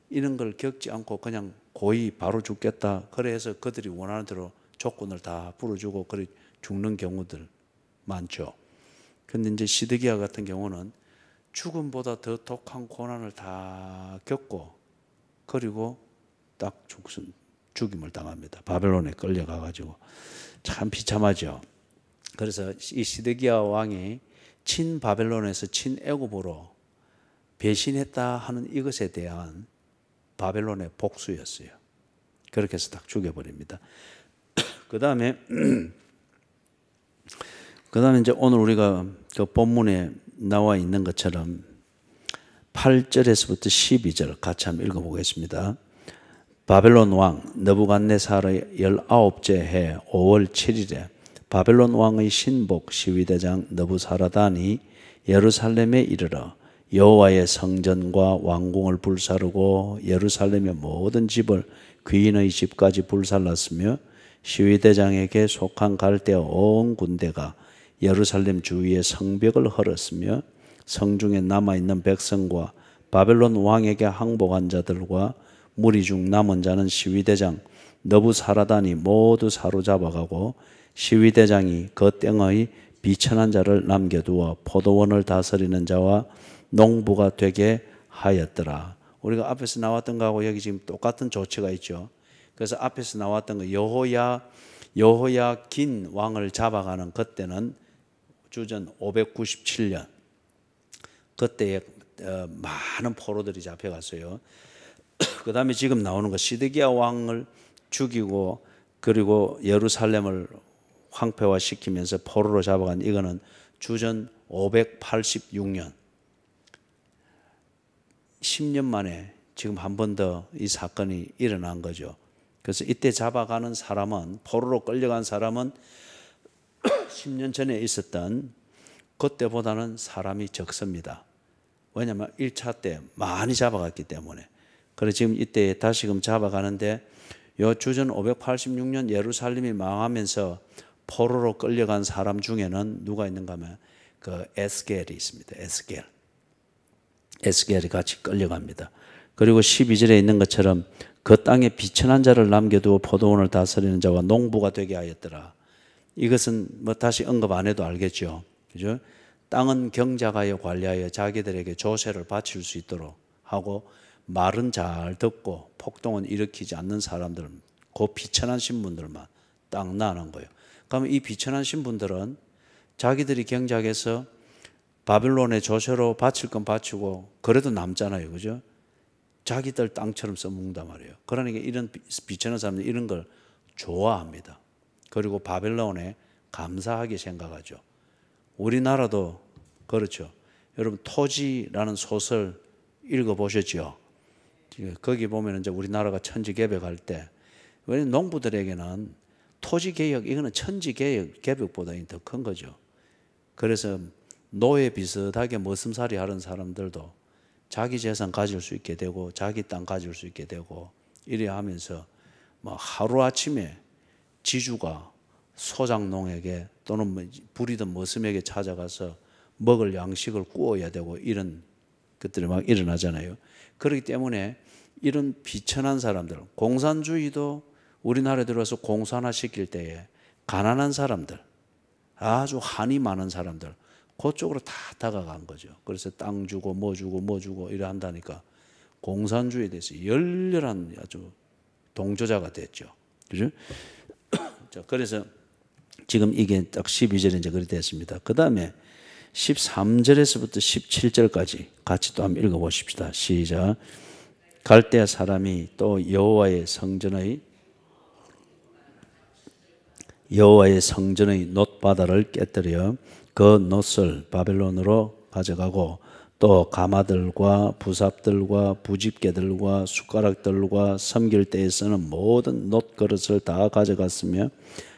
이런 걸 겪지 않고 그냥 고이 바로 죽겠다. 그래서 그들이 원하는 대로 조건을 다 풀어주고 그래 죽는 경우들 많죠. 근데 이제 시드기야 같은 경우는 죽음보다 더 독한 고난을 다 겪고 그리고 딱 죽임을 당합니다. 바벨론에 끌려가 가지고 참 비참하죠. 그래서 이 시드기야 왕이 친 바벨론에서 친 애굽으로 배신했다 하는 이것에 대한 바벨론의 복수였어요. 그렇게 해서 딱 죽여버립니다. 그 다음에 이제 오늘 우리가 그 본문에 나와 있는 것처럼 8절에서부터 12절 같이 한번 읽어보겠습니다. 바벨론 왕 느부갓네살의 19째 해 5월 7일에 바벨론 왕의 신복 시위대장 느부사라단이 예루살렘에 이르러 여호와의 성전과 왕궁을 불사르고 예루살렘의 모든 집을 귀인의 집까지 불살랐으며 시위대장에게 속한 갈대아 온 군대가 예루살렘 주위의 성벽을 헐었으며 성중에 남아있는 백성과 바벨론 왕에게 항복한 자들과 무리 중 남은 자는 시위대장 느부사라단이 모두 사로잡아가고 시위대장이 그 땡의 비천한 자를 남겨두어 포도원을 다스리는 자와 농부가 되게 하였더라. 우리가 앞에서 나왔던 거하고 여기 지금 똑같은 조치가 있죠. 그래서 앞에서 나왔던 거 여호야긴 왕을 잡아가는 그때는 주전 597년 그때에 많은 포로들이 잡혀갔어요. 그 다음에 지금 나오는 거 시드기야 왕을 죽이고 그리고 예루살렘을 황폐화시키면서 포로로 잡아간 이거는 주전 586년 10년 만에 지금 한 번 더 이 사건이 일어난 거죠. 그래서 이때 잡아가는 사람은 포로로 끌려간 사람은 10년 전에 있었던 그때보다는 사람이 적습니다. 왜냐하면 1차 때 많이 잡아갔기 때문에. 그래서 지금 이때 다시금 잡아가는데 요 주전 586년 예루살렘이 망하면서 포로로 끌려간 사람 중에는 누가 있는가 하면 그 에스겔이 있습니다. 에스겔이 같이 끌려갑니다. 그리고 12절에 있는 것처럼 그 땅에 비천한 자를 남겨두어 포도원을 다스리는 자와 농부가 되게 하였더라. 이것은 뭐 다시 언급 안 해도 알겠죠. 그죠? 땅은 경작하여 관리하여 자기들에게 조세를 바칠 수 있도록 하고 말은 잘 듣고 폭동은 일으키지 않는 사람들, 그 비천한 신분들만 딱 나는 거예요. 그러면 이 비천한 신분들은 자기들이 경작해서 바벨론의 조세로 바칠 건 바치고 그래도 남잖아요. 그죠? 자기들 땅처럼 써먹는단 말이에요. 그러니까 이런 비천한 사람들 이런 걸 좋아합니다. 그리고 바벨론에 감사하게 생각하죠. 우리나라도 그렇죠. 여러분 토지라는 소설 읽어보셨죠? 거기 보면 이제 우리나라가 천지개벽할 때 왜냐면 농부들에게는 토지개혁 이거는 천지개벽보다 더 큰 거죠. 그래서 노예 비슷하게 머슴살이 하는 사람들도 자기 재산 가질 수 있게 되고 자기 땅 가질 수 있게 되고 이래 하면서 뭐 하루아침에 지주가 소장농에게 또는 부리던 머슴에게 찾아가서 먹을 양식을 구워야 되고 이런 것들이 막 일어나잖아요. 그렇기 때문에 이런 비천한 사람들, 공산주의도 우리나라에 들어와서 공산화 시킬 때에 가난한 사람들, 아주 한이 많은 사람들 그쪽으로 다 다가간 거죠. 그래서 땅 주고 뭐 주고 이래 한다니까 공산주의에 대해서 열렬한 아주 동조자가 됐죠. 그죠? 자, 그래서 지금 이게 딱 12절에 이제 그렇게 됐습니다. 그 다음에 13절에서부터 17절까지 같이 또 한번 읽어보십시다. 시작. 갈대아 사람이 또 여호와의 성전의 놋바다를 깨뜨려 그 놋을 바벨론으로 가져가고 또 가마들과 부삽들과 부집개들과 숟가락들과 섬길 때에 쓰는 모든 놋 그릇을 다 가져갔으며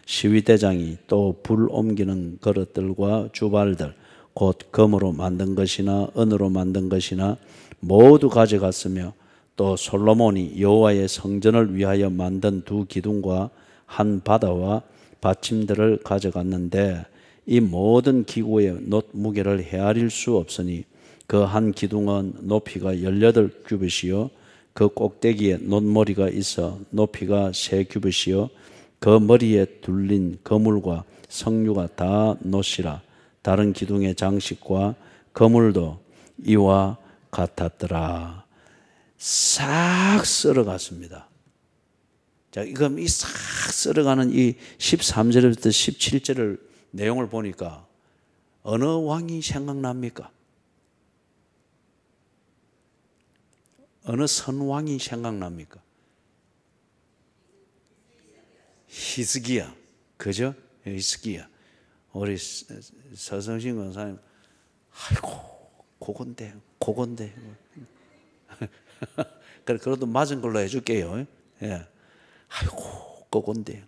시위대장이 또 불 옮기는 그릇들과 주발들 곧 금으로 만든 것이나 은으로 만든 것이나 모두 가져갔으며 또 솔로몬이 여호와의 성전을 위하여 만든 두 기둥과 한 바다와 받침들을 가져갔는데 이 모든 기구의 놋 무게를 헤아릴 수 없으니 그 한 기둥은 높이가 18규빗이요 그 꼭대기에 놋머리가 있어 높이가 3규빗이요 그 머리에 둘린 거물과 석류가 다 놋이라. 다른 기둥의 장식과 거물도 이와 같았더라. 싹 썰어갔습니다. 자, 이건 이 싹 썰어가는 이 13절부터 17절을 내용을 보니까 어느 왕이 생각납니까? 어느 선왕이 생각납니까? 히스기야. 그죠? 히스기야. 우리 서성신 권사님, 아이고, 고건데. 그래도 맞은 걸로 해줄게요. 예. 아이고, 고건데.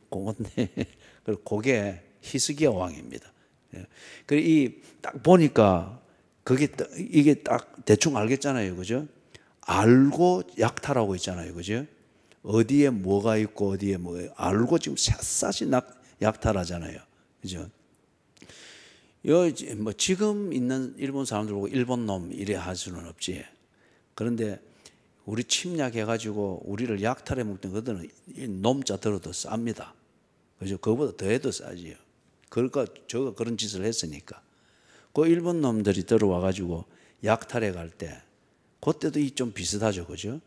그리고 그게 히스기야 왕입니다. 예. 그리고 딱 보니까 이게 딱 대충 알겠잖아요. 그죠? 알고 약탈하고 있잖아요. 그죠? 어디에 뭐가 있고 어디에 뭐가 알고 지금 샅샅이 약탈하잖아요. 그죠? 뭐 지금 있는 일본 사람들 보고 일본 놈 이래 할 수는 없지. 그런데 우리 침략해가지고 우리를 약탈해 먹던 그들은 놈자 들어도 쌉니다. 그죠? 그거보다 더해도 싸지요. 그러니까 저가 그런 짓을 했으니까. 그 일본 놈들이 들어와가지고 약탈해 갈 때 그때도 이 좀 비슷하죠. 그죠?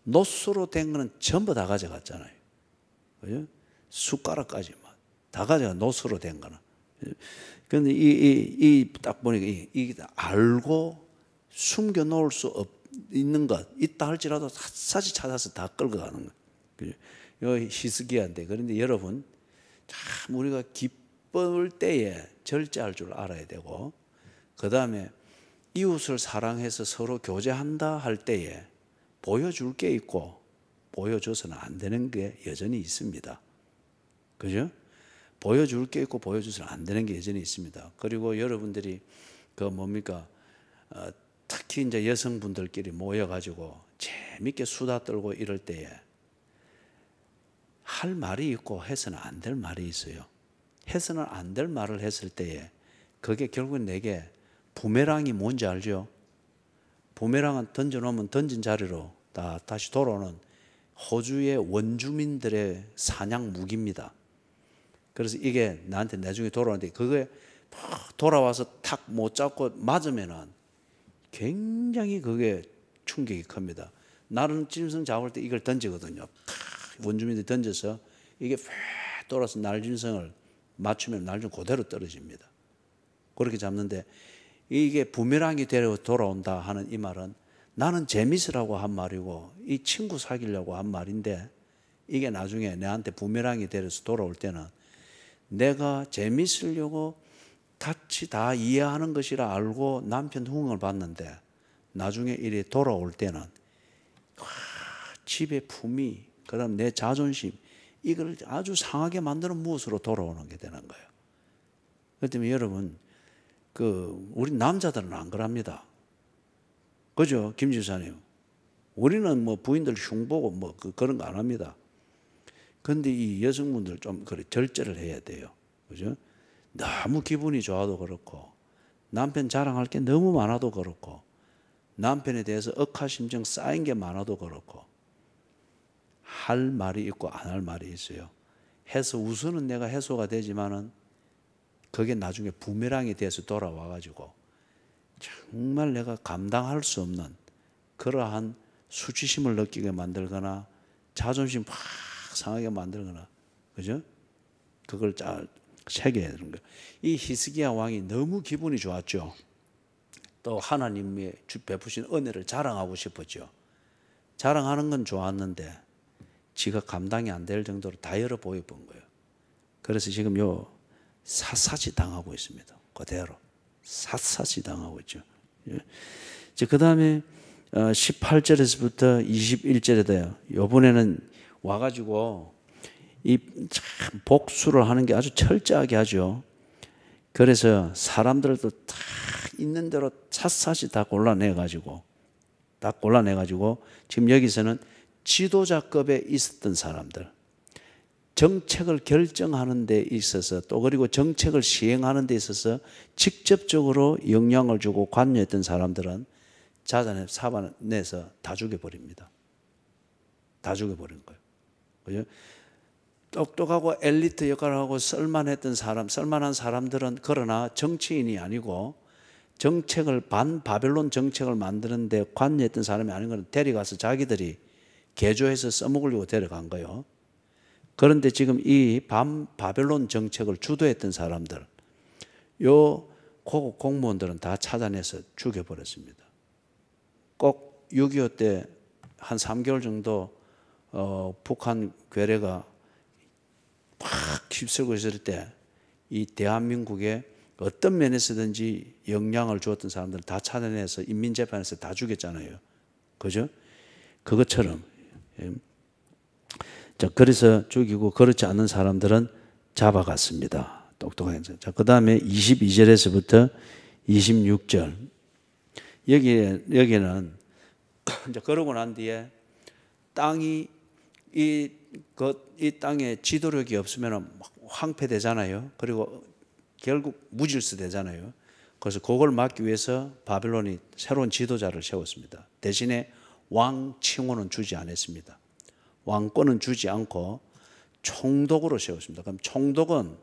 놋으로 된 거는 전부 다 가져갔잖아요. 그죠? 숟가락까지 다 가져가, 놋으로 된 거는. 그런데 딱 보니까 이게 알고 숨겨 놓을 수 있는 것, 있다 할지라도 샅샅이 찾아서 다 끌고 가는 거. 그죠? 요 히스기야인데, 그런데 여러분, 참 우리가 기쁠 때에 절제할 줄 알아야 되고, 그 다음에 이웃을 사랑해서 서로 교제한다 할 때에 보여줄 게 있고 보여줘서는 안 되는 게 여전히 있습니다. 그죠? 보여줄 게 있고 보여줘서는 안 되는 게 여전히 있습니다. 그리고 여러분들이 특히 이제 여성분들끼리 모여가지고 재밌게 수다 떨고 이럴 때에 할 말이 있고 해서는 안 될 말이 있어요. 해서는 안 될 말을 했을 때에 그게 결국은 내게 부메랑이 뭔지 알죠? 부메랑은 던져놓으면 던진 자리로 다시 돌아오는 호주의 원주민들의 사냥 무기입니다. 그래서 이게 나한테 나중에 돌아오는데 그게 돌아와서 탁 못 잡고 맞으면은 굉장히 그게 충격이 큽니다. 나는 짐승 잡을 때 이걸 던지거든요. 원주민들이 던져서 이게 돌아서 날짐승을 맞추면 날짐 그대로 떨어집니다. 그렇게 잡는데 이게 부메랑이 되려 돌아온다 하는 이 말은 나는 재밌으라고 한 말이고 이 친구 사귀려고 한 말인데 이게 나중에 내한테 부메랑이 되려서 돌아올 때는 내가 재밌으려고 다 이해하는 것이라 알고 남편 흥을 받는데 나중에 이래 돌아올 때는 집의 품위, 그다음 내 자존심 이걸 아주 상하게 만드는 무엇으로 돌아오는 게 되는 거예요. 그렇기 때문에 여러분 우리 남자들은 안 그럽니다. 그죠? 김 지사님. 우리는 뭐 부인들 흉보고 그런 거 안 합니다. 그런데 이 여성분들 좀 절제를 해야 돼요. 그죠? 너무 기분이 좋아도 그렇고, 남편 자랑할 게 너무 많아도 그렇고, 남편에 대해서 억하심정 쌓인 게 많아도 그렇고, 할 말이 있고 안 할 말이 있어요. 해서 우선은 내가 해소가 되지만은 그게 나중에 부메랑이 돼서 돌아와가지고 정말 내가 감당할 수 없는 그러한 수치심을 느끼게 만들거나 자존심 확 상하게 만들거나, 그죠? 그걸 잘 새겨야 되는 거예요. 이 히스기야 왕이 너무 기분이 좋았죠. 또 하나님의 베푸신 은혜를 자랑하고 싶었죠. 자랑하는 건 좋았는데 지가 감당이 안 될 정도로 다 열어 보여본 거예요. 그래서 지금 샅샅이 당하고 있습니다. 그대로 샅샅이 당하고 있죠. 그 다음에 18절에서부터 21절에 돼요. 이번에는 와가지고 이 참 복수를 하는 게 아주 철저하게 하죠. 그래서 사람들도 다 있는 대로 샅샅이 다 골라내가지고 지금 여기서는 지도자급에 있었던 사람들, 정책을 결정하는 데 있어서 또 그리고 정책을 시행하는 데 있어서 직접적으로 영향을 주고 관여했던 사람들은 자산의 사반에서 다 죽여버립니다. 다 죽여버린 거예요. 그죠? 똑똑하고 엘리트 역할을 하고 쓸만했던 사람, 쓸만한 사람들은 그러나 정치인이 아니고 정책을 반바벨론 정책을 만드는데 관여했던 사람이 아닌 건 데려가서 자기들이 개조해서 써먹으려고 데려간 거예요. 그런데 지금 이 반바벨론 정책을 주도했던 사람들, 요 고급 공무원들은 다 찾아내서 죽여버렸습니다. 꼭 6.25 때 한 3개월 정도 북한 괴뢰가 막 휩쓸고 있을 때 이 대한민국에 어떤 면에서든지 영향을 주었던 사람들을 다 찾아내서 인민재판에서 다 죽였잖아요. 그죠? 그것처럼. 자, 그래서 죽이고 그렇지 않은 사람들은 잡아갔습니다. 똑똑하게. 자, 그 다음에 22절에서부터 26절. 여기는 이제 그러고 난 뒤에 땅이 이 땅에 지도력이 없으면 황폐되잖아요. 그리고 결국 무질서 되잖아요. 그래서 그걸 막기 위해서 바벨론이 새로운 지도자를 세웠습니다. 대신에 왕 칭호는 주지 않았습니다. 왕권은 주지 않고 총독으로 세웠습니다. 그럼 총독은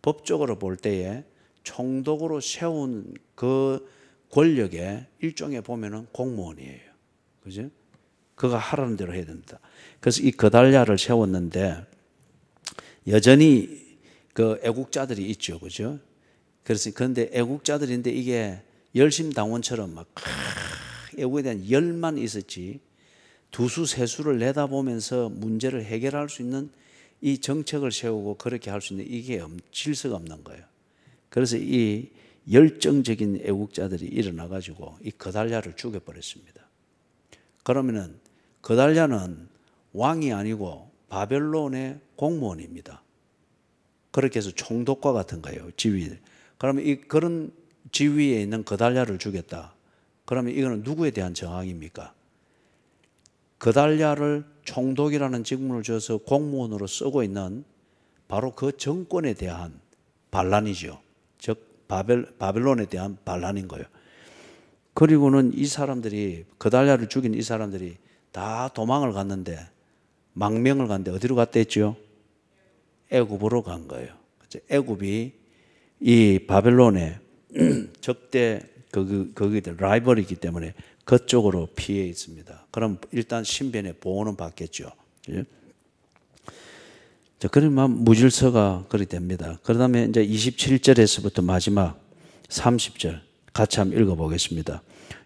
법적으로 볼 때에 총독으로 세운 그 권력의 일종의 보면은 공무원이에요. 그죠? 그가 하라는 대로 해야 됩니다. 그래서 이 그달랴를 세웠는데 여전히 그 애국자들이 있죠. 그죠? 그래서 그런데 애국자들인데 이게 열심당원처럼 막 애국에 대한 열만 있었지 두수 세수를 내다보면서 문제를 해결할 수 있는 이 정책을 세우고 그렇게 할 수 있는 이게 질서가 없는 거예요. 그래서 이 열정적인 애국자들이 일어나가지고 이 그달랴를 죽여버렸습니다. 그러면은 그달랴는 왕이 아니고 바벨론의 공무원입니다. 그렇게 해서 총독과 같은 거예요. 지위. 그러면 이 그런 지위에 있는 그달랴를 죽였다. 그러면 이거는 누구에 대한 저항입니까? 그달랴를 총독이라는 직분을 줘서 공무원으로 쓰고 있는 바로 그 정권에 대한 반란이죠. 즉 바벨론에 대한 반란인 거예요. 그리고는 이 사람들이 그달랴를 죽인 이 사람들이 다 도망을 갔는데 망명을 갔는데 어디로 갔다 했죠? 애굽으로 간 거예요. 애굽이 이 바벨론의 적대 거기들 라이벌이기 때문에 그쪽으로 피해 있습니다. 그럼 일단 신변의 보호는 받겠죠. 자, 그러면 무질서가 그리 됩니다. 그다음에 이제 27절에서부터 마지막 30절 같이 한번 읽어보겠습니다.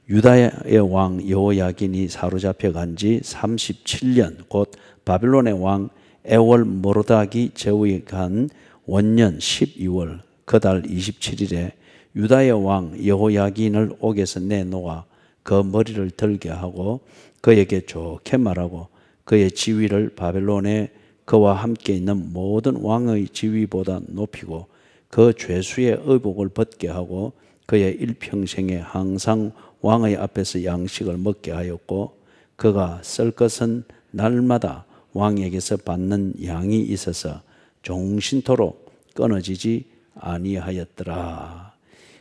유다의 왕 여호야긴이 사로잡혀 간 지 37년 곧 바벨론의 왕 에월 모로닥이 제위한 원년 12월 그달 27일에 유다의 왕 여호야긴을 옥에서 내놓아 그 머리를 들게 하고 그에게 좋게 말하고 그의 지위를 바벨론에 그와 함께 있는 모든 왕의 지위보다 높이고 그 죄수의 의복을 벗게 하고 그의 일평생에 항상 왕의 앞에서 양식을 먹게 하였고 그가 쓸 것은 날마다 왕에게서 받는 양이 있어서 종신토록 끊어지지 아니하였더라.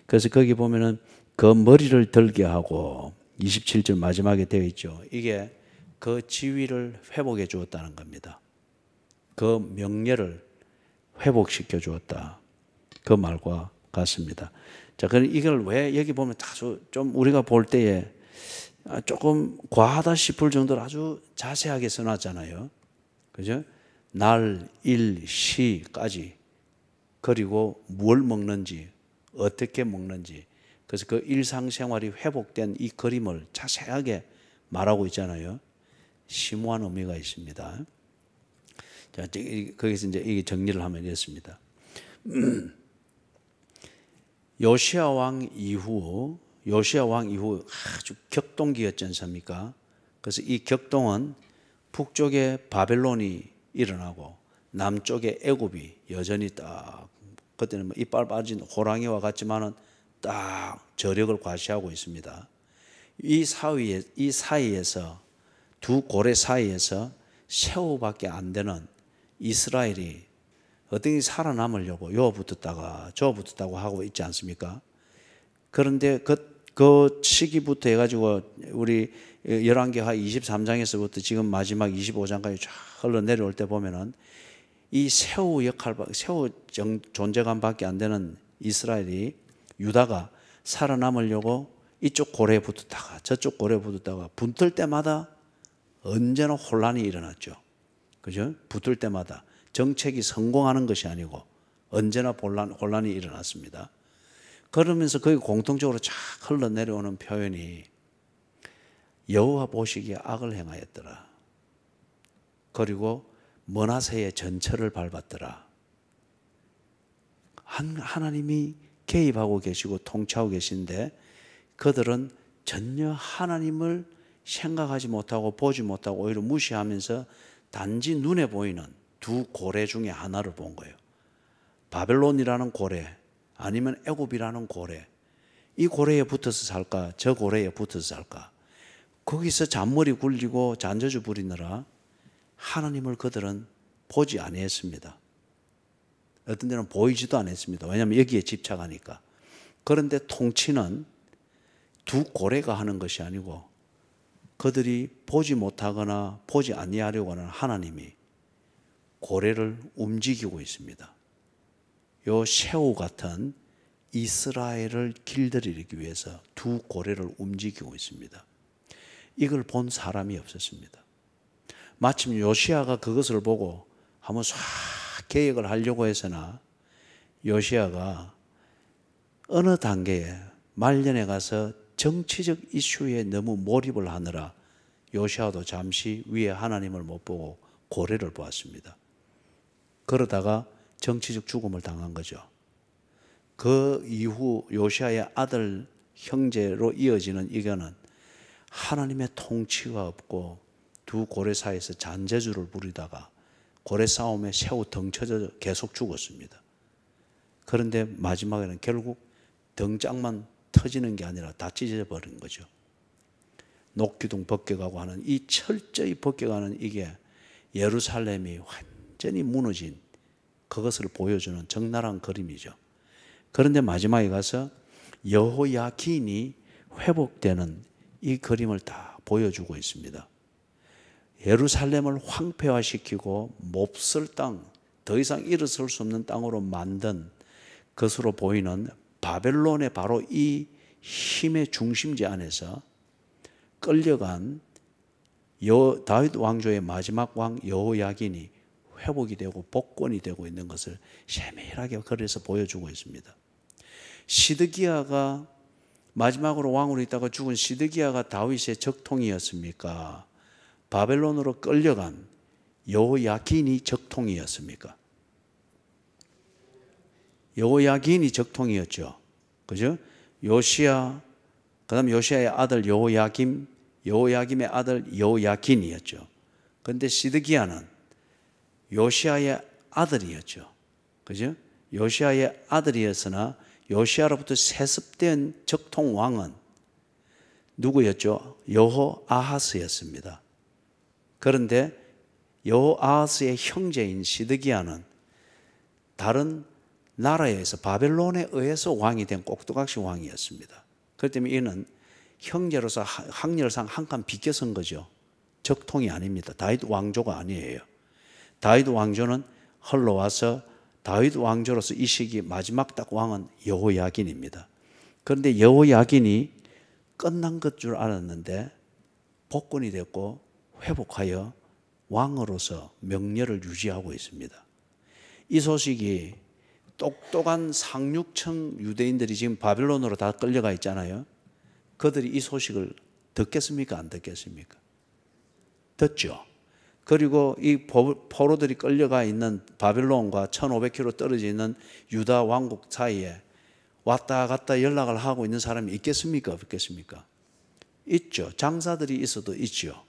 그래서 거기 보면은 그 머리를 들게 하고 27절 마지막에 되어 있죠. 이게 그 지위를 회복해 주었다는 겁니다. 그 명예를 회복시켜 주었다. 그 말과 같습니다. 자, 그럼 이걸 왜 여기 보면 다소 좀 우리가 볼 때에 조금 과하다 싶을 정도로 아주 자세하게 써놨잖아요. 그죠? 날, 일, 시까지. 그리고 뭘 먹는지, 어떻게 먹는지. 그래서 그 일상생활이 회복된 이 그림을 자세하게 말하고 있잖아요. 심오한 의미가 있습니다. 자, 거기서 이제 이 정리를 하면 이렇습니다. 요시야 왕 이후 아주 격동기였지 않습니까? 그래서 이 격동은 북쪽에 바벨론이 일어나고 남쪽에 애굽이 여전히 딱 그때는 이빨 빠진 호랑이와 같지만은 딱 저력을 과시하고 있습니다. 이 사이에서 두 고래 사이에서 새우밖에 안 되는 이스라엘이 어떻게 살아남으려고 요 붙었다가 저 붙었다고 하고 있지 않습니까? 그런데 그 시기부터 해가지고 우리 열왕기하 23장에서부터 지금 마지막 25장까지 쫙 흘러내려올 때 보면은 이 새우 존재감밖에 안 되는 이스라엘이, 유다가 살아남으려고 이쪽 고래에 붙었다가 저쪽 고래에 붙었다가 붙을 때마다 언제나 혼란이 일어났죠. 그죠? 붙을 때마다 정책이 성공하는 것이 아니고 언제나 혼란이 일어났습니다. 그러면서 거기 공통적으로 쫙 흘러내려오는 표현이 여호와 보시기에 악을 행하였더라. 그리고 머나세의 전철을 밟았더라. 하나님이 개입하고 계시고 통치하고 계신데 그들은 전혀 하나님을 생각하지 못하고 보지 못하고 오히려 무시하면서 단지 눈에 보이는 두 고래 중에 하나를 본 거예요. 바벨론이라는 고래, 아니면 애굽이라는 고래. 이 고래에 붙어서 살까, 저 고래에 붙어서 살까. 거기서 잔머리 굴리고 잔저주 부리느라 하나님을 그들은 보지 아니했습니다. 어떤 데는 보이지도 않았습니다. 왜냐하면 여기에 집착하니까. 그런데 통치는 두 고래가 하는 것이 아니고 그들이 보지 못하거나 보지 아니하려고 하는 하나님이 고래를 움직이고 있습니다. 요 새우 같은 이스라엘을 길들이기 위해서 두 고래를 움직이고 있습니다. 이걸 본 사람이 없었습니다. 마침 요시야가 그것을 보고 한번 싹 개혁을 하려고 해서나 요시야가 어느 단계에 말년에 가서 정치적 이슈에 너무 몰입을 하느라 요시야도 잠시 위에 하나님을 못 보고 고래를 보았습니다. 그러다가 정치적 죽음을 당한 거죠. 그 이후 요시야의 아들 형제로 이어지는 이거는 하나님의 통치가 없고 두 고래 사이에서 잔재주를 부리다가 고래 싸움에 새우 덩쳐져 계속 죽었습니다. 그런데 마지막에는 결국 덩짝만 터지는 게 아니라 다 찢어버린 거죠. 녹기둥 벗겨가고 하는 이 철저히 벗겨가는 이게 예루살렘이 완전히 무너진 그것을 보여주는 적나라한 그림이죠. 그런데 마지막에 가서 여호야긴이 회복되는 이 그림을 다 보여주고 있습니다. 예루살렘을 황폐화시키고 몹쓸 땅, 더 이상 일어설 수 없는 땅으로 만든 것으로 보이는 바벨론의 바로 이 힘의 중심지 안에서 끌려간 다윗 왕조의 마지막 왕 여호야긴이 회복이 되고 복권이 되고 있는 것을 세밀하게 그래서 보여주고 있습니다. 시드기야가 마지막으로 왕으로 있다가 죽은 시드기야가 다윗의 적통이었습니까? 바벨론으로 끌려간 여호야긴이 적통이었습니까? 여호야긴이 적통이었죠. 그죠? 요시야, 그 다음 요시야의 아들 여호야김, 여호야김의 아들 여호야긴이었죠. 그런데 시드기야는 요시야의 아들이었죠. 그죠? 요시야의 아들이었으나 요시야로부터 세습된 적통 왕은 누구였죠? 여호아하스였습니다. 그런데 여호아하스의 형제인 시드기야는 다른 나라에서 바벨론에 의해서 왕이 된 꼭두각시 왕이었습니다. 그렇기 때문에 이는 형제로서 학렬상 한 칸 비껴선 거죠. 적통이 아닙니다. 다윗 왕조가 아니에요. 다윗 왕조는 흘러와서 다윗 왕조로서 이 시기 마지막 딱 왕은 여호야긴입니다. 그런데 여호야긴이 끝난 것 줄 알았는데 복권이 됐고 회복하여 왕으로서 명예를 유지하고 있습니다. 이 소식이 똑똑한 상륙청 유대인들이 지금 바벨론으로 다 끌려가 있잖아요. 그들이 이 소식을 듣겠습니까? 안 듣겠습니까? 듣죠. 그리고 이 포로들이 끌려가 있는 바벨론과 1500km 떨어져 있는 유다 왕국 사이에 왔다 갔다 연락을 하고 있는 사람이 있겠습니까? 없겠습니까? 있죠. 장사들이 있어도 있죠.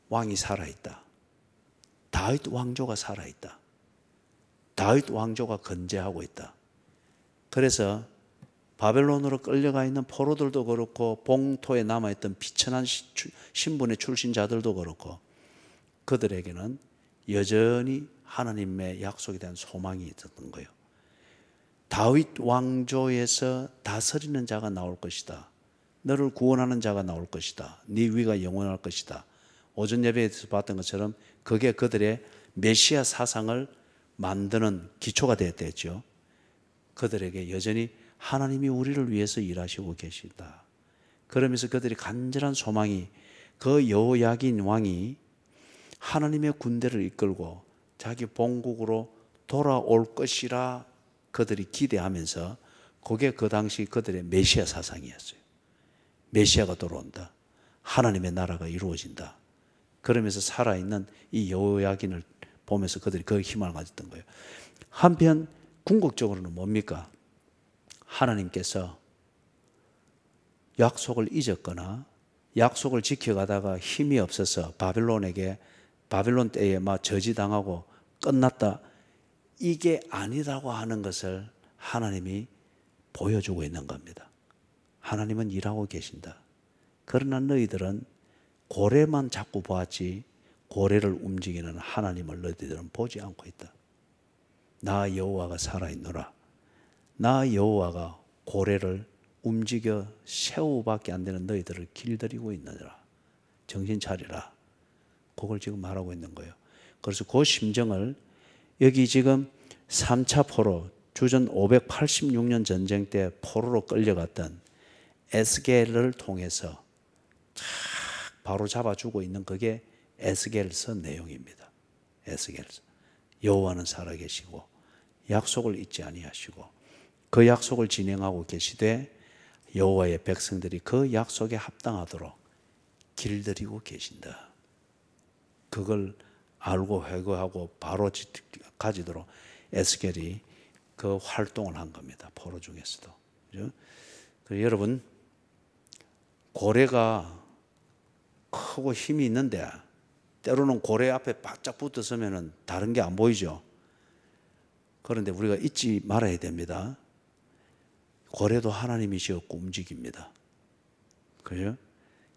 왕이 살아있다. 다윗 왕조가 살아있다. 다윗 왕조가 건재하고 있다. 그래서 바벨론으로 끌려가 있는 포로들도 그렇고 봉토에 남아있던 비천한 신분의 출신자들도 그렇고 그들에게는 여전히 하나님의 약속에 대한 소망이 있었던 거예요. 다윗 왕조에서 다스리는 자가 나올 것이다. 너를 구원하는 자가 나올 것이다. 네 위가 영원할 것이다. 오전 예배에서 봤던 것처럼 그게 그들의 메시아 사상을 만드는 기초가 되었댔죠. 그들에게 여전히 하나님이 우리를 위해서 일하시고 계시다. 그러면서 그들이 간절한 소망이 그 여호야긴 왕이 하나님의 군대를 이끌고 자기 본국으로 돌아올 것이라 그들이 기대하면서 그게 그 당시 그들의 메시아 사상이었어요. 메시아가 돌아온다. 하나님의 나라가 이루어진다. 그러면서 살아있는 이 여호야긴을 보면서 그들이 그 희망을 가졌던 거예요. 한편 궁극적으로는 뭡니까? 하나님께서 약속을 잊었거나 약속을 지켜가다가 힘이 없어서 바빌론 때에 막 저지당하고 끝났다. 이게 아니라고 하는 것을 하나님이 보여주고 있는 겁니다. 하나님은 일하고 계신다. 그러나 너희들은 고래만 자꾸 보았지 고래를 움직이는 하나님을 너희들은 보지 않고 있다. 나 여호와가 살아있노라. 나 여호와가 고래를 움직여 새우밖에 안 되는 너희들을 길들이고 있느니라. 정신 차리라. 그걸 지금 말하고 있는 거예요. 그래서 그 심정을 여기 지금 3차 포로, 주전 586년 전쟁 때 포로로 끌려갔던 에스겔을 통해서 바로 잡아주고 있는 그게 에스겔서 내용입니다. 에스겔서. 여호와는 살아계시고 약속을 잊지 아니하시고 그 약속을 진행하고 계시되 여호와의 백성들이 그 약속에 합당하도록 길들이고 계신다. 그걸 알고 회고하고 바로 가지도록 에스겔이 그 활동을 한 겁니다. 포로 중에서도. 그죠? 여러분, 고래가 크고 힘이 있는데 때로는 고래 앞에 바짝 붙어 서면 다른 게 안 보이죠. 그런데 우리가 잊지 말아야 됩니다. 고래도 하나님이 지었고 움직입니다. 그죠?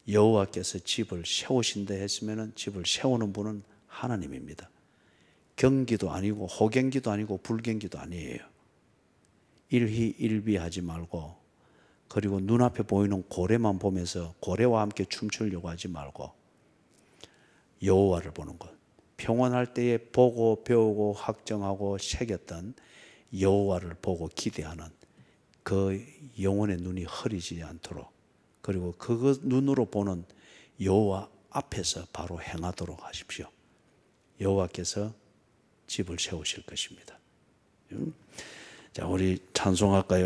여호와께서 집을 세우신다 했으면 집을 세우는 분은 하나님입니다. 경기도 아니고 호경기도 아니고 불경기도 아니에요. 일희일비하지 말고 그리고 눈앞에 보이는 고래만 보면서 고래와 함께 춤추려고 하지 말고 여호와를 보는 것. 평온할 때에 보고 배우고 확정하고 새겼던 여호와를 보고 기대하는 그 영혼의 눈이 흐리지 않도록 그리고 그 눈으로 보는 여호와 앞에서 바로 행하도록 하십시오. 여호와께서 집을 세우실 것입니다. 자, 우리 찬송할까요?